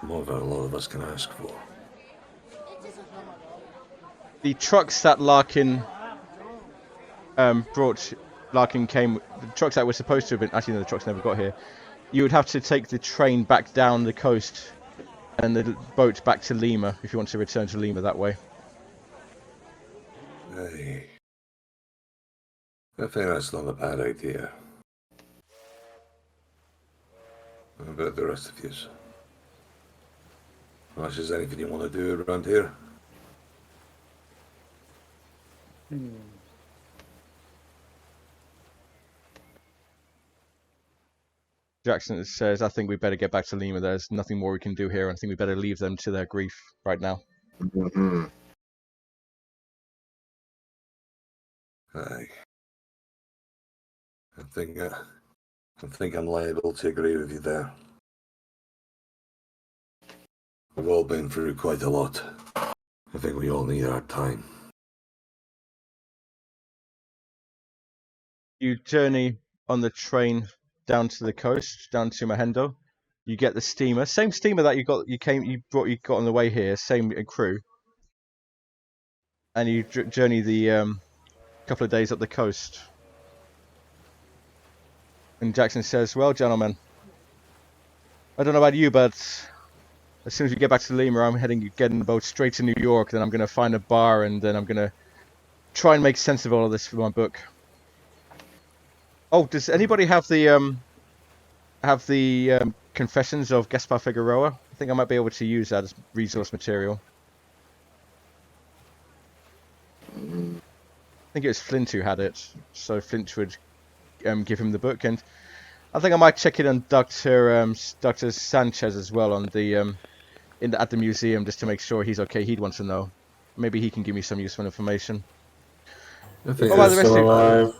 More than a lot of us can ask for. The trucks that Larkin the trucks that were supposed to have been, actually no, the trucks never got here. You would have to take the train back down the coast and the boat back to Lima if you want to return to Lima that way. Aye. I think that's not a bad idea. How about the rest of you? Unless there's anything you want to do around here? Jackson says, I think we better get back to Lima. There's nothing more we can do here. I think we better leave them to their grief right now. Mm-hmm. Aye. I think I'm liable to agree with you there. We've all been through quite a lot. I think we all need our time. You journey on the train down to the coast, down to Mahendo. You get the steamer, same steamer that you got on the way here, same crew, and you journey the couple of days up the coast. And Jackson says, "Well, gentlemen, I don't know about you, but as soon as we get back to Lima, I'm getting the boat straight to New York. Then I'm going to find a bar, and then I'm going to try and make sense of all of this for my book." Oh, does anybody have the Confessions of Gaspar Figueroa? I think I might be able to use that as resource material. I think it was Flint who had it, so Flint would give him the book, and I think I might check it on Dr. Sanchez as well on the at the museum just to make sure he's okay. He'd want to know. Maybe he can give me some useful information. I think What about the rest Still of you? alive.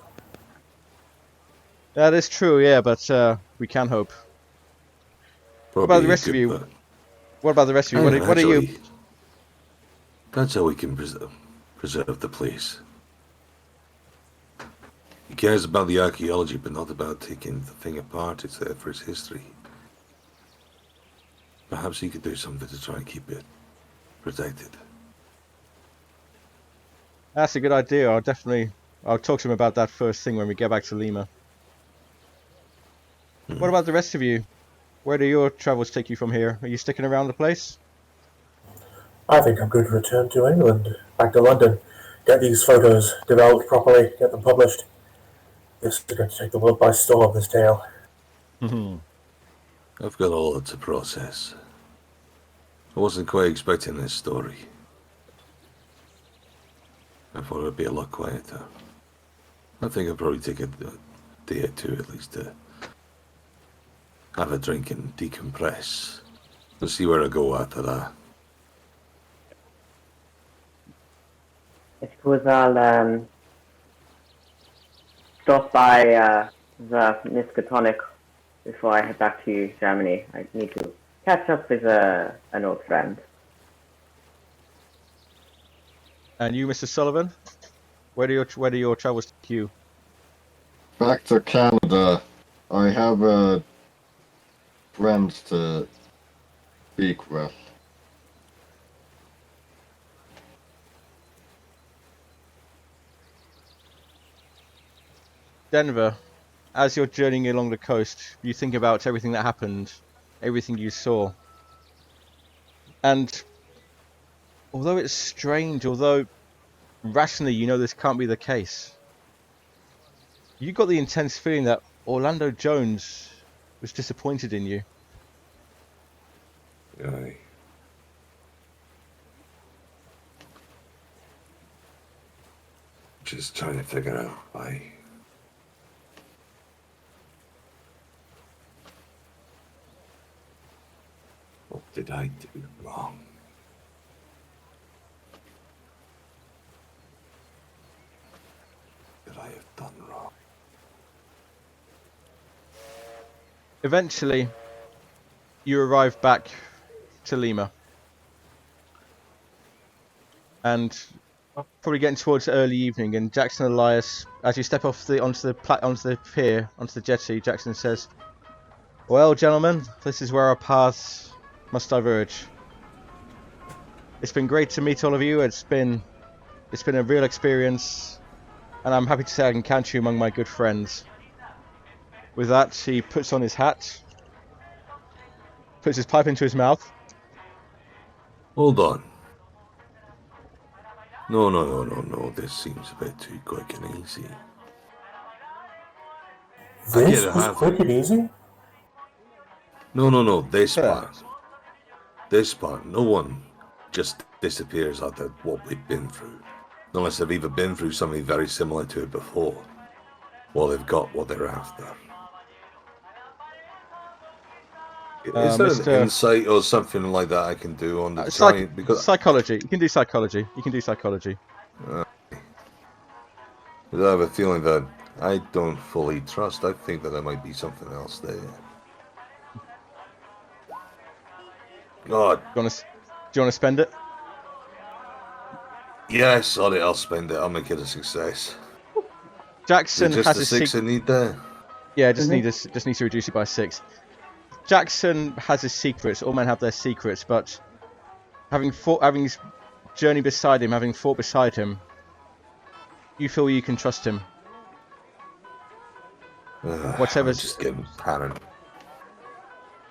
That is true, yeah, but we can hope. What about the rest of you? What about the rest of you? What are you? That's how we can preserve the place. He cares about the archaeology, but not about taking the thing apart. It's there for its history. Perhaps he could do something to try and keep it protected. That's a good idea. I'll talk to him about that first thing when we get back to Lima. What about the rest of you? Where do your travels take you from here? Are you sticking around the place? I think I'm going to return to England, back to London, get these photos developed properly, get them published. This is going to take the world by storm, this tale. I've got a lot to process. I wasn't quite expecting this story. I thought it'd be a lot quieter. I think I'll probably take a day or two at least to have a drink and decompress. We'll see where I go after that. I suppose I'll stop by the Miskatonic before I head back to Germany. I need to catch up with an old friend. And you, Mr. Sullivan? Where do your travels take you? Back to Canada. I have a friend to speak with. Denver, as you're journeying along the coast, you think about everything that happened, everything you saw. And although it's strange, although rationally you know this can't be the case, you got the intense feeling that Orlando Jones was disappointed in you. Aye. Just trying to figure out why. What did I do wrong? What did I have done wrong? Eventually, you arrive back to Lima. And probably getting towards early evening, and Jackson Elias, as you step off onto the pier, onto the jetty, Jackson says, "Well, gentlemen, this is where our paths must diverge. It's been great to meet all of you. It's been a real experience, and I'm happy to say I can count you among my good friends." With that, he puts on his hat, puts his pipe into his mouth. Hold on. No. This seems a bit too quick and easy. This was quick and easy? No. This Yeah. part. This part. No one just disappears after what we've been through. Unless they've either been through something very similar to it before, or they've got what they're after. Is there Mr. an insight or something like that I can do on the trying? Because psychology. You can do psychology. You can do psychology. I have a feeling that I don't fully trust. I think that there might be something else there. God. Do you want to spend it? Yeah, sorry, I'll spend it. I'll make it a success. Jackson Is it just has a a 6 I need there? Yeah, just needs to reduce it by 6. Jackson has his secrets. All men have their secrets, but having journeyed beside him, having fought beside him, you feel you can trust him. Whatever. I'm just getting paranoid.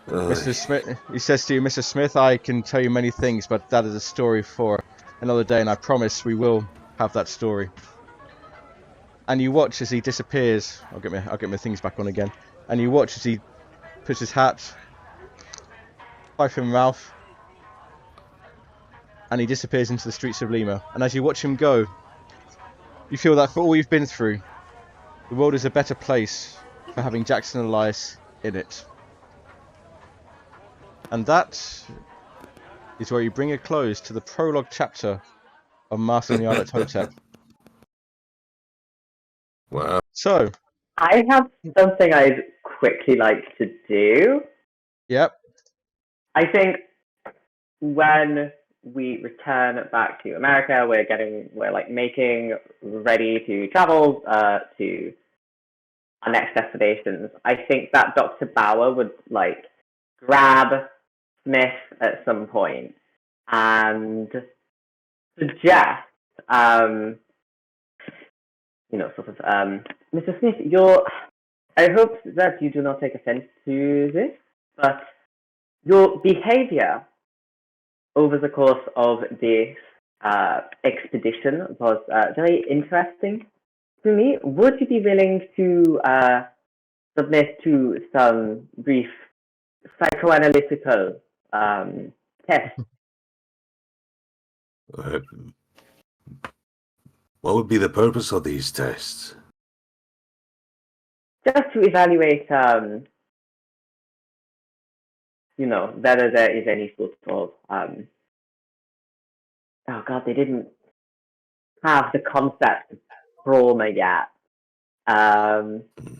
Mr. Smith, he says to you, "Mr. Smith, I can tell you many things, but that is a story for another day, and I promise we will have that story." And you watch as he disappears. I'll get my things back on again. And you watch as he puts his hat, pipe in mouth, and he disappears into the streets of Lima. And as you watch him go, you feel that for all you've been through, the world is a better place for having Jackson Elias in it. And that is where you bring a close to the prologue chapter of Master Nyarlathotep. Wow. So, I have something I'd quickly like to do. yep. I think when we return back to America, we're like making ready to travel to our next destinations. I think that Dr. Bauer would like grab Smith at some point and suggest, Mr. Smith, I hope that you do not take offense to this, but your behavior over the course of this expedition was very interesting to me. Would you be willing to submit to some brief psychoanalytical tests? What would be the purpose of these tests? Just to evaluate, whether there is any sort of, oh god, they didn't have the concept of trauma yet.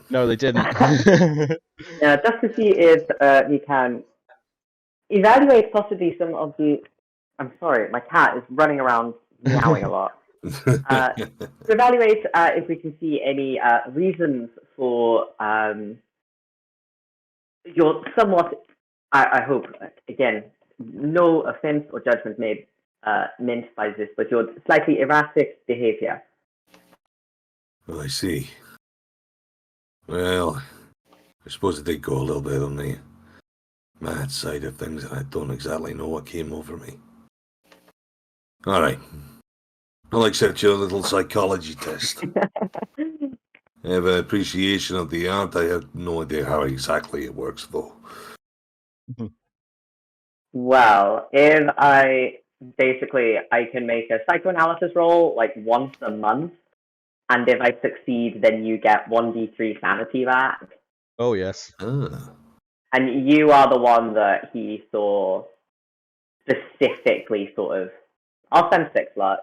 No, they didn't. Yeah, just to see if we can evaluate possibly some of the. I'm sorry, my cat is running around meowing a lot. To evaluate if we can see any reasons for your somewhat, I hope, again, no offense or judgment made meant by this, but your slightly erratic behavior. Oh, I see. Well, I suppose it did go a little bit on the mad side of things, and I don't exactly know what came over me. All right. I'll accept your little psychology test. I have an appreciation of the art. I have no idea how exactly it works, though. Well, if I can make a psychoanalysis roll like once a month, and if I succeed, then you get 1d3 sanity back. Oh, yes. Ah. And you are the one that he saw specifically sort of. I'll spend 6 luck.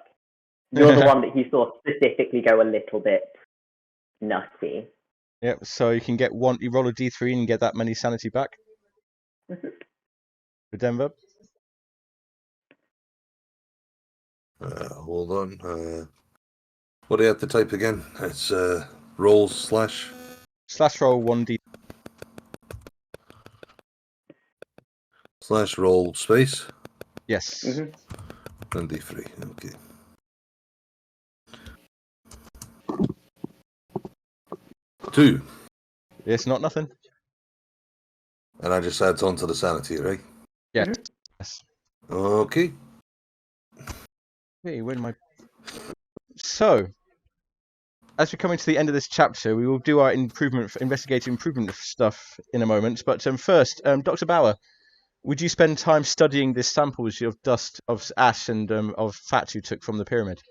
You're the one that he saw specifically go a little bit nutty. Yep, so you can get one, you roll a d3 and get that many sanity back. For Denver. Hold on. What do you have to type again? It's roll slash roll 1d. Slash roll space. Yes. 23. Okay. Two. Yes, not nothing. And I just adds on to the sanity, right? Yeah. Yes. Okay. Hey, where my? So, as we're coming to the end of this chapter, we will do our investigative improvement stuff in a moment. But first, Dr. Bauer, would you spend time studying the samples of dust, of ash, and of fat you took from the pyramid?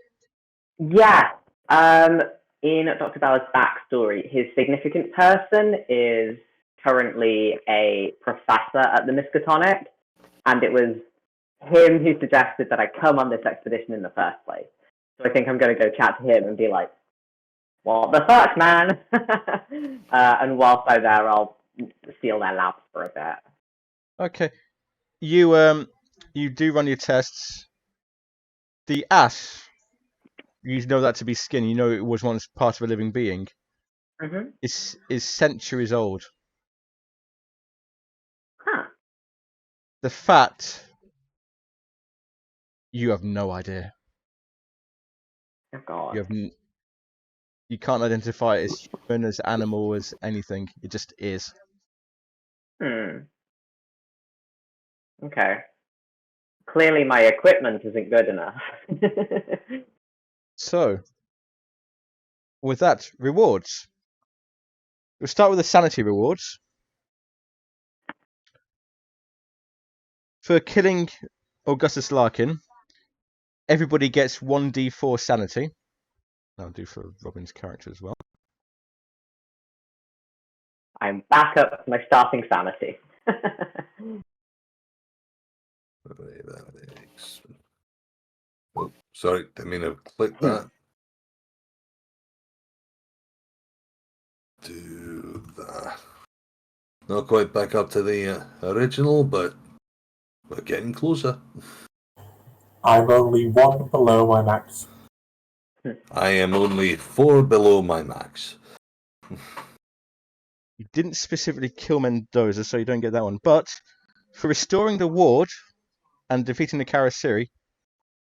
Yeah. In Dr. Bauer's backstory, his significant person is currently a professor at the Miskatonic, and it was him who suggested that I come on this expedition in the first place. So I think I'm going to go chat to him and be like, what the fuck, man? And whilst I'm there, I'll steal their labs for a bit. Okay. You do run your tests. The ash, you know that to be skin. You know it was once part of a living being. Mm-hmm. Is centuries old. Huh. The fat, you have no idea. Oh, God. You can't identify it as human, as animal, as anything. It just is. Okay. Clearly my equipment isn't good enough. So, with that, rewards. We'll start with the sanity rewards. For killing Augustus Larkin, everybody gets 1d4 sanity. I'll do for Robin's character as well. I'm back up to my starting sanity. Oh, sorry, didn't mean to click that. Do that. Not quite back up to the original, but we're getting closer. I'm only 1 below my max. I am only 4 below my max. You didn't specifically kill Mendoza, so you don't get that one. But for restoring the ward and defeating the Karasiri,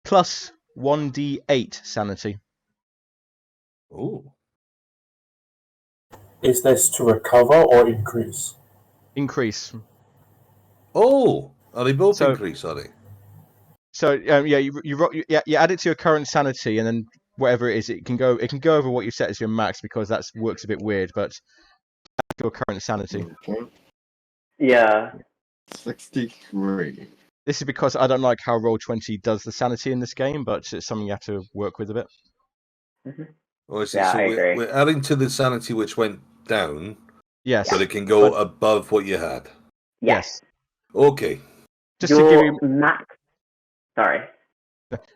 plus 1d8 sanity. Oh. Is this to recover or increase? Increase. Oh, are they both So- increased? Are they? So you add it to your current sanity, and then whatever it is, it can go over what you set as your max because that works a bit weird. But your current sanity. Okay. Yeah. 63. This is because I don't like how Roll20 does the sanity in this game, but it's something you have to work with a bit. Oh, I see. Yeah, So I agree. we're adding to the sanity which went down, Yes. but it can go But- above what you had. Yes. Okay. Just to give you, max. Sorry.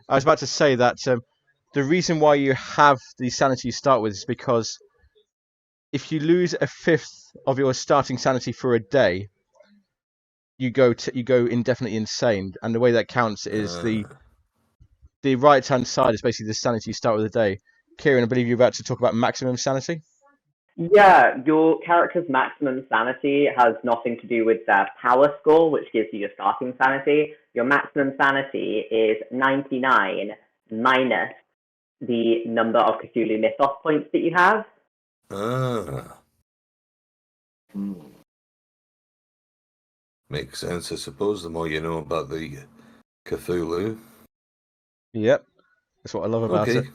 I was about to say that the reason why you have the sanity you start with is because if you lose a fifth of your starting sanity for a day, you go indefinitely insane, and the way that counts is the right hand side is basically the sanity you start with a day. Kieran, I believe you're about to talk about maximum sanity. Yeah, your character's maximum sanity has nothing to do with their power score, which gives you your starting sanity. Your maximum sanity is 99 minus the number of Cthulhu Mythos points that you have. Hmm. Makes sense, I suppose, the more you know about the Cthulhu. Yep, that's what I love about Okay. it.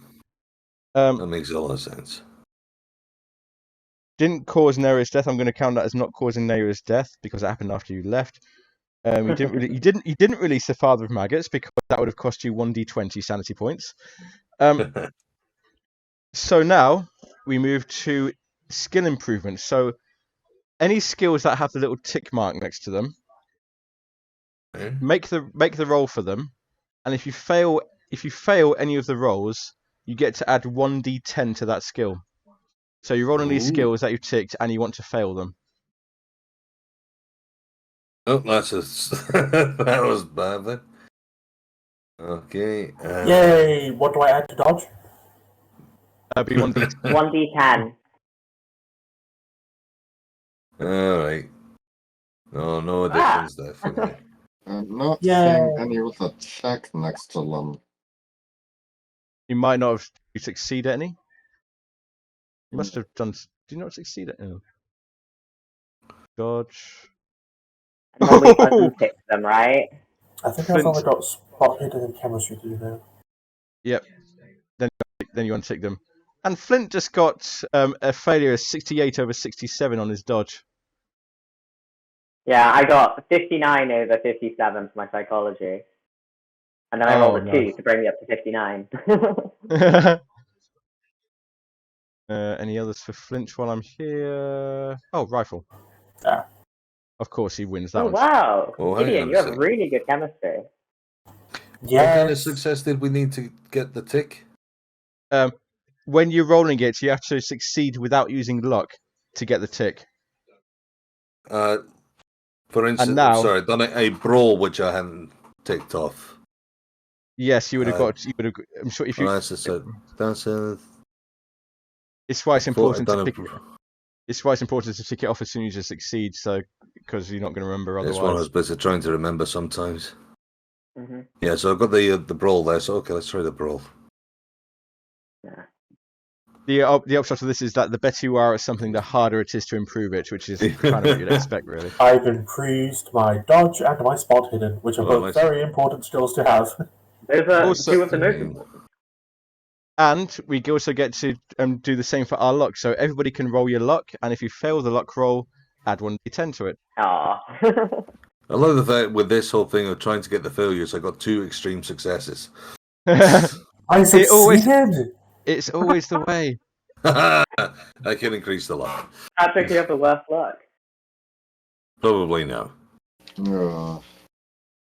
That makes a lot of sense. Didn't cause Nero's death. I'm going to count that as not causing Nero's death because it happened after you left. You didn't release the Father of Maggots because that would have cost you 1d20 sanity points. So now we move to skill improvements. So any skills that have the little tick mark next to them, make the roll for them, and if you fail any of the rolls, you get to add 1d10 to that skill. So you're rolling these skills that you've ticked, and you want to fail them. Oh, that's that was bad then. Okay. Yay! What do I add to dodge? That'd be 1d10. 1d10. All right. No additions there for me. I'm not Yay. seeing any with a check next to them. You might not have succeeded any. You must have done. Do you not succeed at? Oh. Dodge. Normally untick them, right? I think Flint. I've only got spot hidden in chemistry to do now. Yep. Then you untick them. And Flint just got a failure of 68 over 67 on his dodge. Yeah, I got 59 over 57 for my psychology. And then I rolled a 2 to bring me up to 59. Any others for Flint while I'm here? Oh, rifle. Yeah. Of course, he wins that Oh, one. wow. Oh, hang Gideon, on a you have second. really good chemistry. What kind of Yes. success did we need to get the tick? When you're rolling it, you have to succeed without using luck to get the tick. For instance, And now- sorry, done a brawl which I hadn't ticked off. Yes, you would have got. You would have. I'm sure if you. Well, that's a. It's why it's important to tick. It's It's why it's important to tick it off as soon as you succeed, so because you're not going to remember otherwise. one I was busy trying to remember sometimes. Mm-hmm. Yeah, so I've got the brawl there. So okay, let's try the brawl. Yeah. The upshot of this is that the better you are at something, the harder it is to improve it, which is kind of what you'd expect, really. I've increased my dodge and my spot hidden, which are Oh, both nice. very important skills to have. Those are Also- two of the most important. And we also get to do the same for our luck. So everybody can roll your luck, and if you fail the luck roll, add 1d10 to it. Aw. I love the fact with this whole thing of trying to get the failures, I got 2 extreme successes. I succeeded! It's always the way. I can increase the luck. Patrick, you have the worst luck. Probably no. Yeah.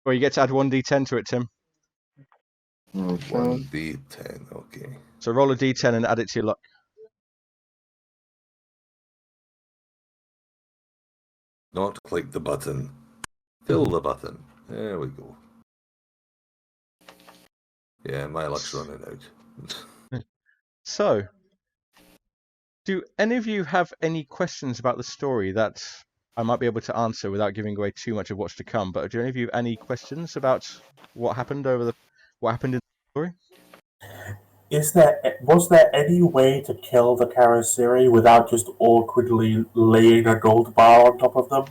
Well, you get to add 1d10 to it, Tim. Okay. 1d10, okay. So roll a d10 and add it to your luck. Not click the button. Fill the button. There we go. Yeah, my luck's running out. So, do any of you have any questions about the story that I might be able to answer without giving away too much of what's to come? But do any of you have any questions about what happened in the story? Was there any way to kill the Karasiri without just awkwardly laying a gold bar on top of them?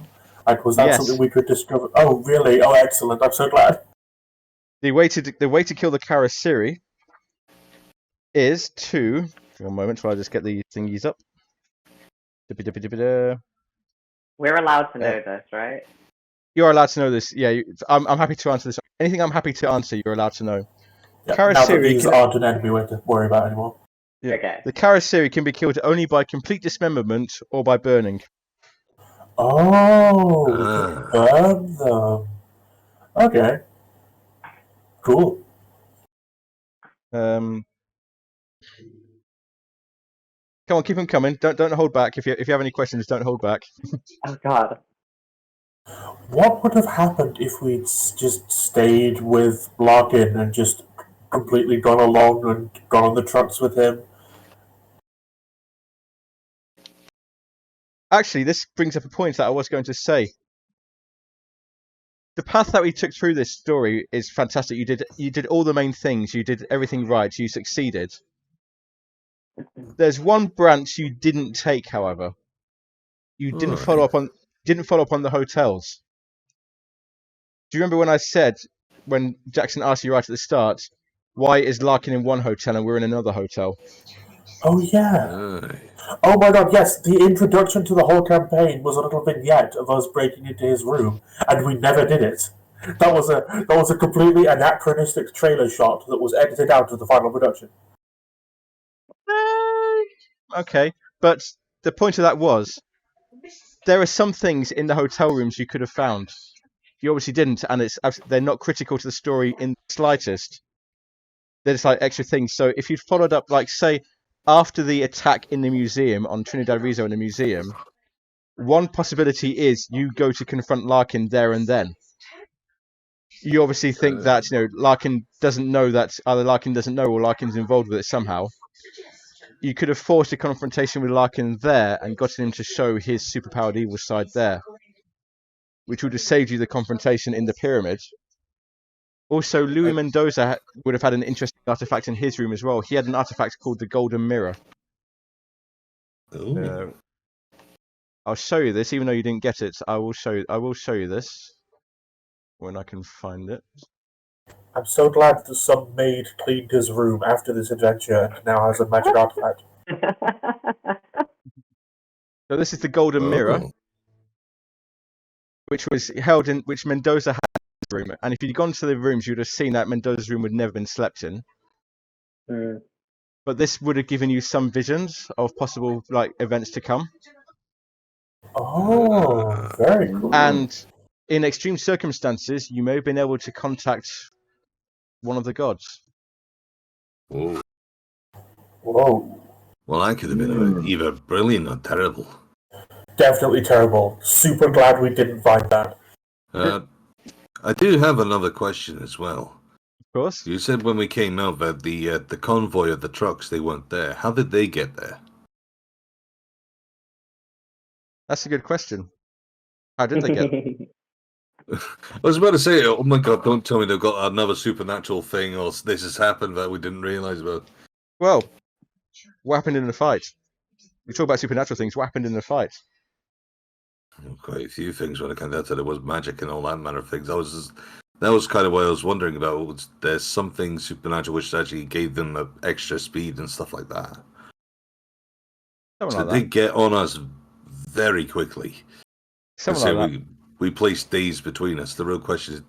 And was that Yes. something we could discover? Oh, really? Oh, excellent. I'm so glad. The way to kill the Karasiri is to... One moment while I just get the thingies up. We're allowed to know this, right? You're allowed to know this. Yeah, I'm happy to answer this. Anything I'm happy to answer, you're allowed to know. Yeah, now that Karasiri these can... aren't an enemy we have to worry about anymore. Yeah. Okay. The Karasiri can be killed only by complete dismemberment or by burning. Oh, we can burn them. Okay. Cool. Come on, keep them coming. Don't hold back. If you have any questions, don't hold back. Oh god. What would have happened if we'd just stayed with Larkin and just completely gone along and gone on the trucks with him? Actually, this brings up a point that I was going to say. The path that we took through this story is fantastic. You did all the main things. You did everything right. You succeeded. There's one branch you didn't take, however. You didn't follow up on the hotels. Do you remember when I said, when Jackson asked you right at the start, why is Larkin in one hotel and we're in another hotel? Oh, yeah. Oh my god, yes, the introduction to the whole campaign was a little vignette of us breaking into his room, and we never did it. That was a completely anachronistic trailer shot that was edited out of the final production. Okay, but the point of that was, there are some things in the hotel rooms you could have found. You obviously didn't, and they're not critical to the story in the slightest. They're just like extra things. So if you'd followed up, like say, after the attack in the museum on Trinidad Rizzo in the museum, one possibility is you go to confront Larkin there and then. You obviously think that Larkin doesn't know that either Larkin doesn't know or Larkin's involved with it somehow. You could have forced a confrontation with Larkin there and gotten him to show his superpowered evil side there, which would have saved you the confrontation in the pyramid. Also, Louis Mendoza would have had an interesting artifact in his room as well. He had an artifact called the Golden Mirror. I'll show you this, even though you didn't get it. I will show you this when I can find it. I'm so glad that some maid cleaned his room after this adventure and now has a magic artifact. So this is the Golden Mirror, which was held in, which Mendoza had in his room. And if you'd gone to the rooms, you'd have seen that Mendoza's room would never been slept in. But this would have given you some visions of possible events to come. Oh, very cool. And in extreme circumstances, you may have been able to contact one of the gods. Whoa. Well, that could have been either brilliant or terrible. Definitely terrible. Super glad we didn't find that. I do have another question as well. Of course. You said when we came out that the convoy of the trucks, they weren't there. How did they get there? That's a good question. How did they get there? I was about to say, oh my god, don't tell me they've got another supernatural thing or this has happened that we didn't realise about. Well, what happened in the fight? We talk about supernatural things. What happened in the fight? Quite a few things when it came down to there was magic and all that manner of things. That was kind of what I was wondering about. There's something supernatural which actually gave them extra speed and stuff like that. So they get on us very quickly. We placed days between us. The real question is,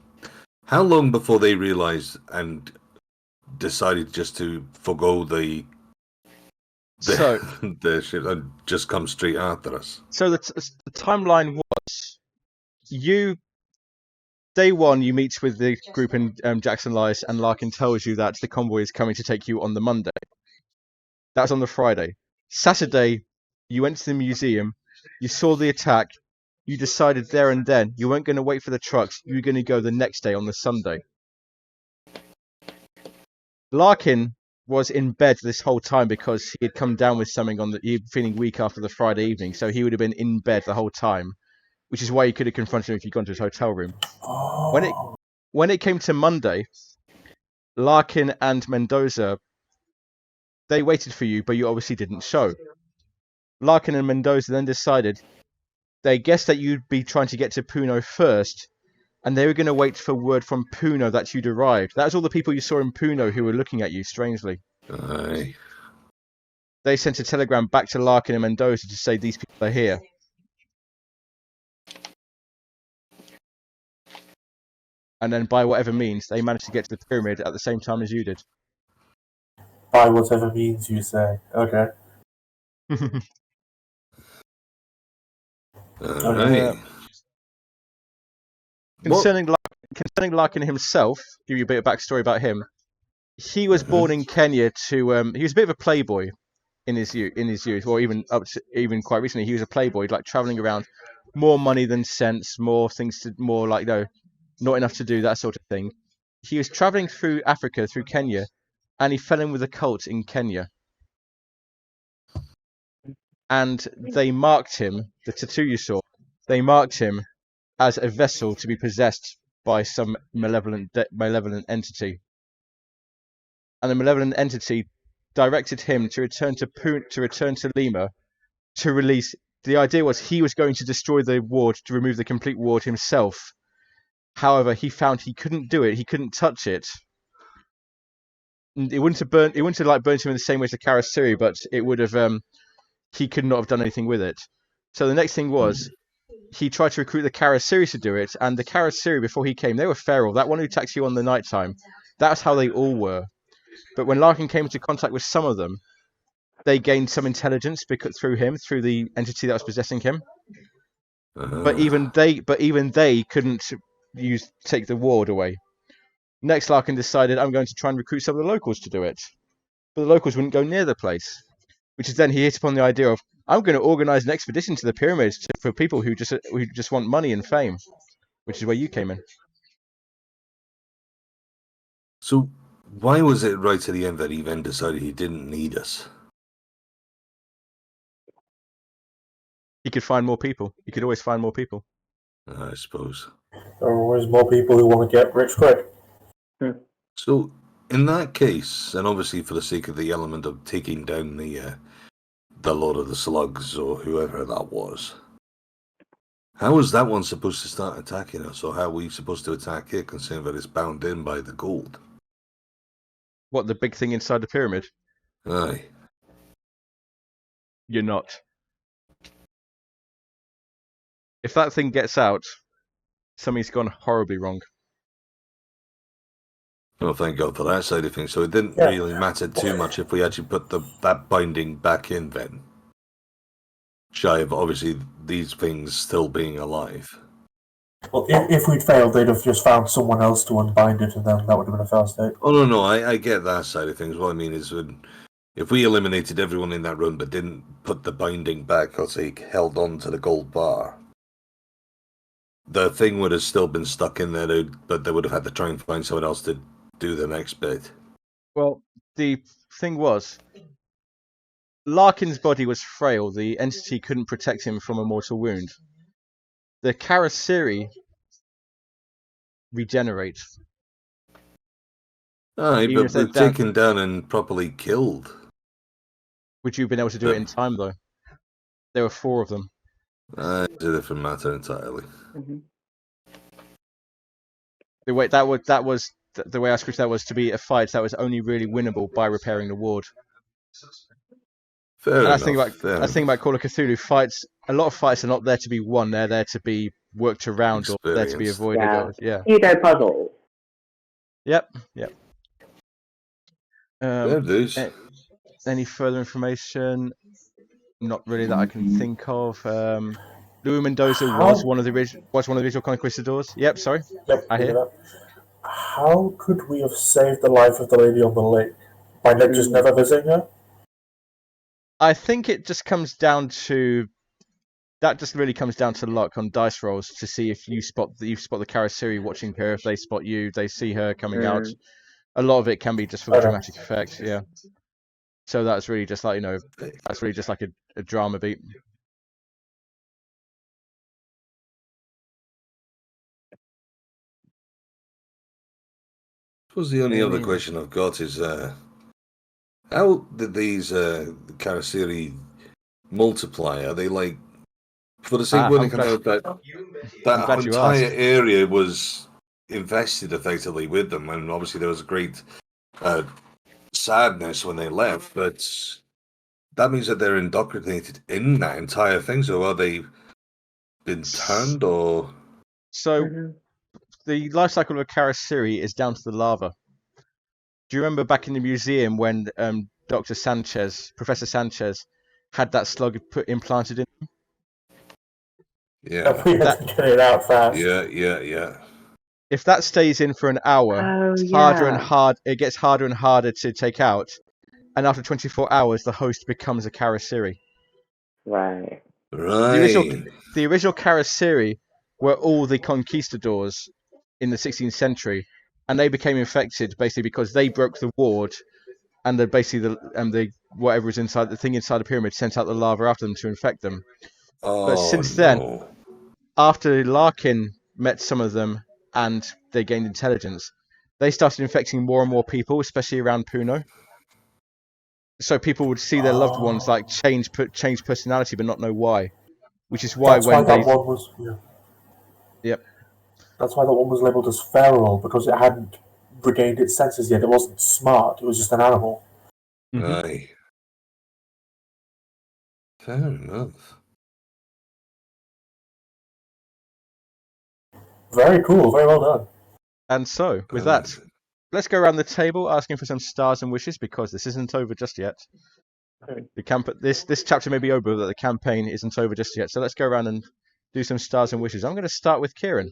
how long before they realised and decided just to forgo the ship and just come straight after us? So the timeline was, day one, you meet with the group in Jackson Lies, and Larkin tells you that the convoy is coming to take you on the Monday. That was on the Friday. Saturday, you went to the museum, you saw the attack, you decided there and then you weren't going to wait for the trucks, you were going to go the next day on the Sunday. Larkin was in bed this whole time because he had come down with something he was feeling weak after the Friday evening, so he would have been in bed the whole time, which is why you could have confronted him if you'd gone to his hotel room. When it came to Monday, Larkin and Mendoza, they waited for you, but you obviously didn't show. Larkin and Mendoza then decided they guessed that you'd be trying to get to Puno first, and they were going to wait for word from Puno that you'd arrived. That was all the people you saw in Puno who were looking at you, strangely. Aye. They sent a telegram back to Larkin and Mendoza to say these people are here. And then by whatever means, they managed to get to the pyramid at the same time as you did. By whatever means you say. Okay. Alright. Concerning Larkin himself, give you a bit of backstory about him. He was born in Kenya to he was a bit of a playboy in his youth, or even quite recently he was a playboy, like traveling around, more money than sense, more like not enough to do, that sort of thing. He was traveling through Africa, through Kenya, and he fell in with a cult in Kenya. And they marked him, the tattoo you saw, they marked him as a vessel to be possessed by some malevolent entity. And the malevolent entity directed him to return to Lima to release. The idea was he was going to destroy the ward, to remove the complete ward himself. However, he found he couldn't do it. He couldn't touch it. It wouldn't have burnt him in the same way as the Karasiri, but it would have. He could not have done anything with it. So the next thing was, he tried to recruit the Karasiri to do it, and the Karasiri, before he came, they were feral. That one who attacks you on the night time, that's how they all were. But when Larkin came into contact with some of them, they gained some intelligence through the entity that was possessing him. But even they couldn't take the ward away. Next, Larkin decided, I'm going to try and recruit some of the locals to do it. But the locals wouldn't go near the place. Which is then he hit upon the idea of, I'm going to organise an expedition to the pyramids for people who just want money and fame. Which is where you came in. So, why was it right to the end that he then decided he didn't need us? He could find more people. He could always find more people. I suppose. There are always more people who want to get rich quick. So, in that case, and obviously for the sake of the element of taking down the Lord of the Slugs or whoever that was, how is that one supposed to start attacking us, or how are we supposed to attack it, considering that it's bound in by the gold? What, the big thing inside the pyramid? Aye. You're not. If that thing gets out, something's gone horribly wrong. Oh, thank God for that side of things. So it didn't really matter too much if we actually put that binding back in then. Shy of, obviously, these things still being alive. Well, if we'd failed, they'd have just found someone else to unbind it, and then that would have been a fail state. Oh, no, I get that side of things. What I mean is, if we eliminated everyone in that room but didn't put the binding back because they held on to the gold bar, the thing would have still been stuck in there, but they would have had to try and find someone else to do the next bit. Well, the thing was, Larkin's body was frail. The entity couldn't protect him from a mortal wound. The Karasiri regenerate. Aye, Even but if they're we've taken down and properly killed. Would you have been able to do it in time, though? There were 4 of them. It's a different matter entirely. The way the way I scripted that was to be a fight that was only really winnable by repairing the ward. Fair enough. I think about Call of Cthulhu fights. A lot of fights are not there to be won; they're there to be worked around or there to be avoided. Pseudo puzzles. Yep. Any further information? Not really that I can think of. Louis Mendoza was one of the original conquistadors. Yep, sorry. Yep, I hear. How could we have saved the life of the lady on the lake? By just never visiting her? I think it just comes down to really comes down to luck on dice rolls to see if you spot the Karasiri watching her. If they spot you, they see her coming out. A lot of it can be just for the dramatic effect. Yeah. So that's really just like that's really just like a drama beat. I suppose the only other question I've got is, how did these Karasiri multiply? Are they like For the sake Ah, of pointing out that I'm that glad you entire asked. area was invested effectively with them, and obviously there was a great sadness when they left, but that means that they're indoctrinated in that entire thing. So are they been turned or? So Mhm. the life cycle of a Karasiri is down to the larva. Do you remember back in the museum when Professor Sanchez, had that slug implanted in? Yeah, We had to get it out fast. yeah. If that stays in for an hour, Oh, it's harder and yeah. hard. It gets harder and harder to take out, and after 24 hours, the host becomes a Karasiri. Right. Right. The original Karasiri were all the conquistadors in the 16th century, and they became infected basically because they broke the ward, and the whatever was inside the thing inside the pyramid sent out the lava after them to infect them. But Oh since then, no. after Larkin met some of them and they gained intelligence, they started infecting more and more people, especially around Puno. So people would see their loved ones like change personality, but not know why. Which is why That's why when that they, one was. Yeah. yep, That's why that one was labelled as feral, because it hadn't regained its senses yet. It wasn't smart. It was just an animal. Aye. Fair enough. Very cool. Very well done. And so with that, let's go around the table asking for some stars and wishes because this isn't over just yet. This chapter may be over, but the campaign isn't over just yet. So let's go around and do some stars and wishes. I'm going to start with Kieran.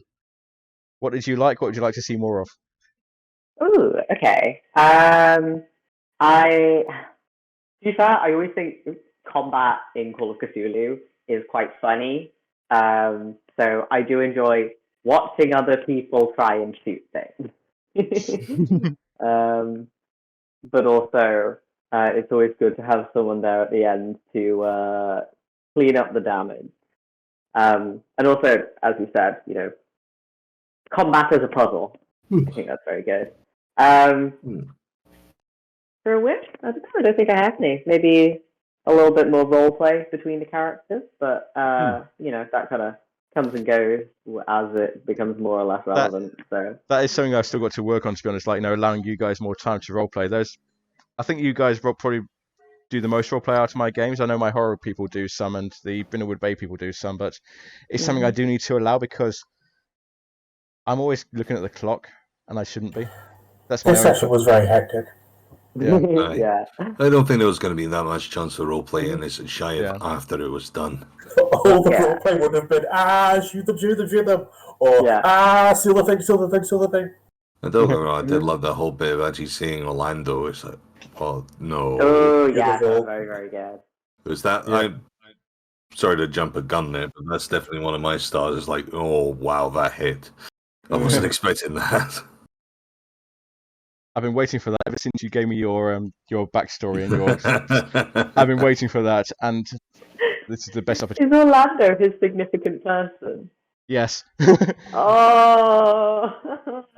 What did you like? What would you like to see more of? Ooh, okay. To be fair, I always think combat in Call of Cthulhu is quite funny. So I do enjoy watching other people try and shoot things. But also, it's always good to have someone there at the end to clean up the damage. And also, as you said, combat as a puzzle. I think that's very good. For a wish, I don't think I have any. Maybe a little bit more role play between the characters, but that kind of comes and goes as it becomes more or less relevant. That is something I've still got to work on, to be honest. Like, allowing you guys more time to roleplay. I think you guys will probably do the most roleplay out of my games. I know my horror people do some, and the Brindlewood Bay people do some, but it's something I do need to allow because I'm always looking at the clock, and I shouldn't be. That's my This session was very hectic. Yeah. Yeah. I don't think there was going to be that much chance for roleplay in this shy of after it was done. All the roleplay would have been, shoot them, or steal the thing. I don't get me wrong, I did love that whole bit of actually seeing Orlando. It's like, oh no. Oh yeah, that was very, very good. It was that I'm sorry to jump a gun there, but that's definitely one of my stars. It's like, oh wow, that hit. I wasn't expecting that. I've been waiting for that ever since you gave me your backstory and your. I've been waiting for that, and this is the best opportunity. Is Orlando his significant person? Yes. Oh.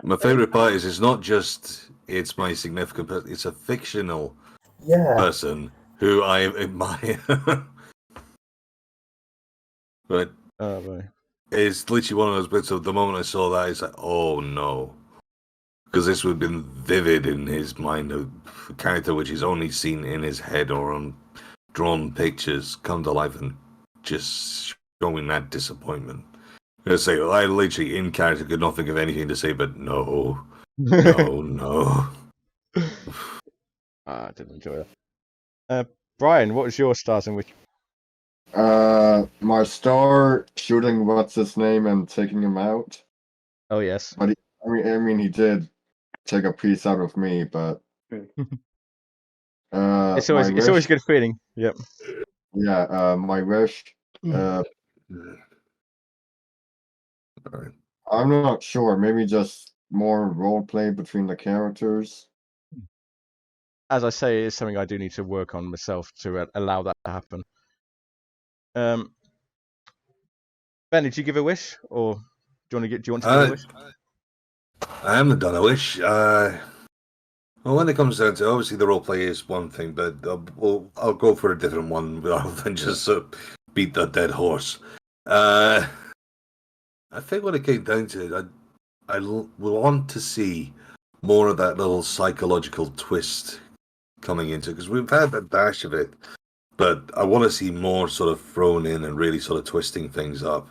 My favorite part is it's not just it's my significant person; it's a fictional person who I admire. But it's literally one of those bits of the moment I saw that, it's like, oh no. Because this would have been vivid in his mind, a character which he's only seen in his head or on drawn pictures come to life and just showing that disappointment. I say, I literally in character could not think of anything to say, but no. I didn't enjoy that. Brian, what was your stars and which? My star shooting what's his name and taking him out. Oh yes. But he did take a piece out of me, but it's always a good feeling. Yep. Yeah, my wish. I'm not sure. Maybe just more role play between the characters. As I say, it's something I do need to work on myself to allow that to happen. Ben, did you give a wish, or do you want to give a wish? I haven't done a wish. Well, when it comes down to obviously the role play is one thing, but I'll go for a different one rather than just beat the dead horse. I think when it came down to it, want to see more of that little psychological twist coming into it, because we've had a dash of it, but I want to see more sort of thrown in and really sort of twisting things up.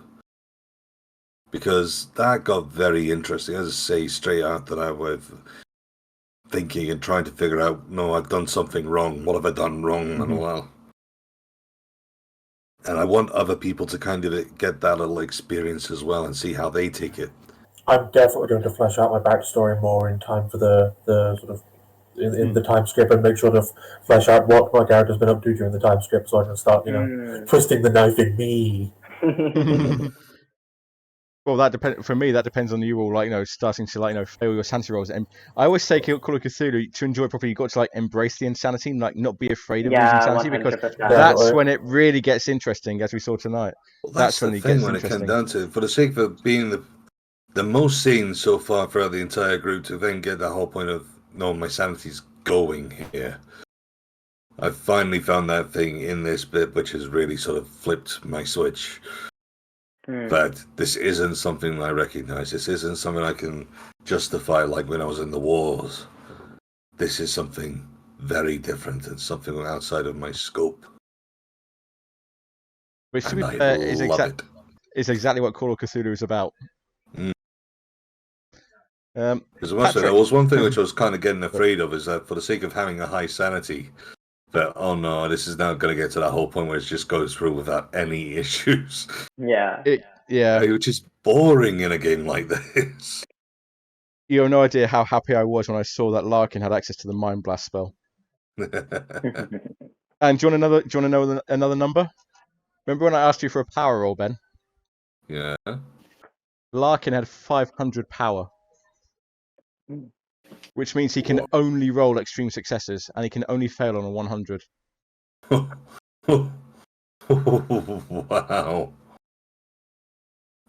Because that got very interesting, as I say, straight after that, with thinking and trying to figure out, no, I've done something wrong. What have I done wrong? And all that. And I want other people to kind of get that little experience as well and see how they take it. I'm definitely going to flesh out my backstory more in time for the sort of in the time script, and make sure to flesh out what my character's been up to during the time script, so I can start, twisting the knife in me. Well, that depends. For me, that depends on you all. Like, starting to fail your sanity rolls. And I always say, Call of Cthulhu, to enjoy it properly, you've got to embrace the insanity, and not be afraid of losing sanity, because 100%. that's when it really gets interesting, as we saw tonight. Well, that's when the it thing gets when it interesting. comes down to it. For the sake of being the most sane so far throughout the entire group, to then get the whole point of, no, my sanity's going here. I finally found that thing in this bit which has really sort of flipped my switch. That this isn't something I recognize. This isn't something I can justify like when I was in the wars. This is something very different and something outside of my scope. Which, to be And I fair, love is exactly what Call of Cthulhu is about. Because there was one thing which I was kind of getting afraid of, is that for the sake of having a high sanity, that, oh no, this is now going to get to that whole point where it just goes through without any issues. Yeah. Which is boring in a game like this. You have no idea how happy I was when I saw that Larkin had access to the Mind Blast spell. And do you want to know another number? Remember when I asked you for a power roll, Ben? Yeah. Larkin had 500 power, which means he can only roll extreme successes, and he can only fail on a 100. Wow.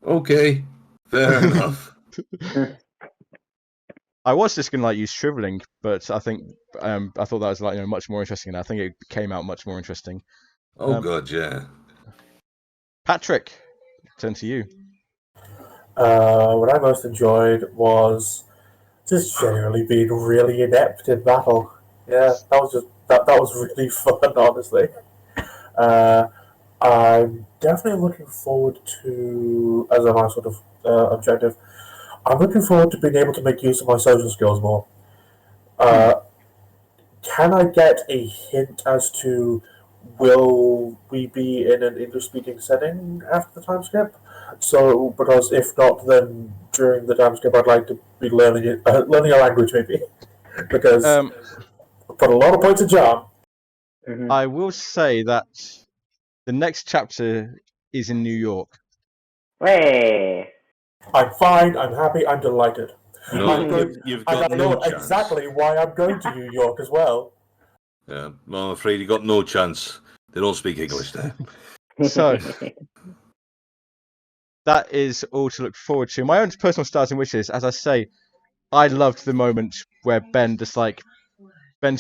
Okay, fair enough. I was just gonna use shriveling, but I think I thought that was much more interesting, and I think it came out much more interesting. Oh god, yeah. Patrick, turn to you. What I most enjoyed was just generally being really inept in battle. Yeah, that was that was really fun, honestly. I'm definitely looking forward to, as a my sort of objective, I'm looking forward to being able to make use of my social skills more. Can I get a hint as to, will we be in an English-speaking setting after the time skip? So, because if not, then during the time skip, I'd like to be learning a language, maybe, because put a lot of points in charm. I will say that the next chapter is in New York. Hey. I'm fine. I'm happy. I'm delighted. No, you've got I know no chance. exactly why I'm going to New York as well. Yeah, well, I'm afraid you got no chance. They don't speak English there. So that is all to look forward to. My own personal starting wishes, as I say, I loved the moment where Ben's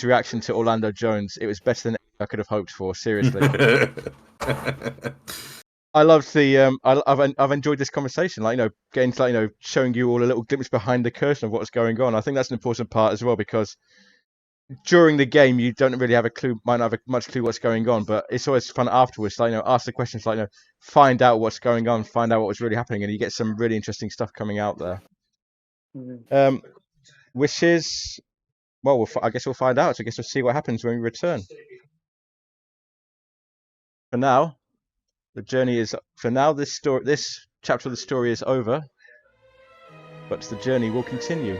reaction to Orlando Jones. It was better than I could have hoped for. Seriously. I loved the I've enjoyed this conversation, getting to showing you all a little glimpse behind the curtain of what's going on. I think that's an important part as well, because during the game you don't really have a clue, might not have much clue what's going on, but it's always fun afterwards. Ask the questions, find out what's going on, find out what was really happening, and you get some really interesting stuff coming out there. Wishes. Well, I guess we'll find out. I guess we'll see what happens when we return. For now, the journey is. For now, this chapter of the story is over, but the journey will continue.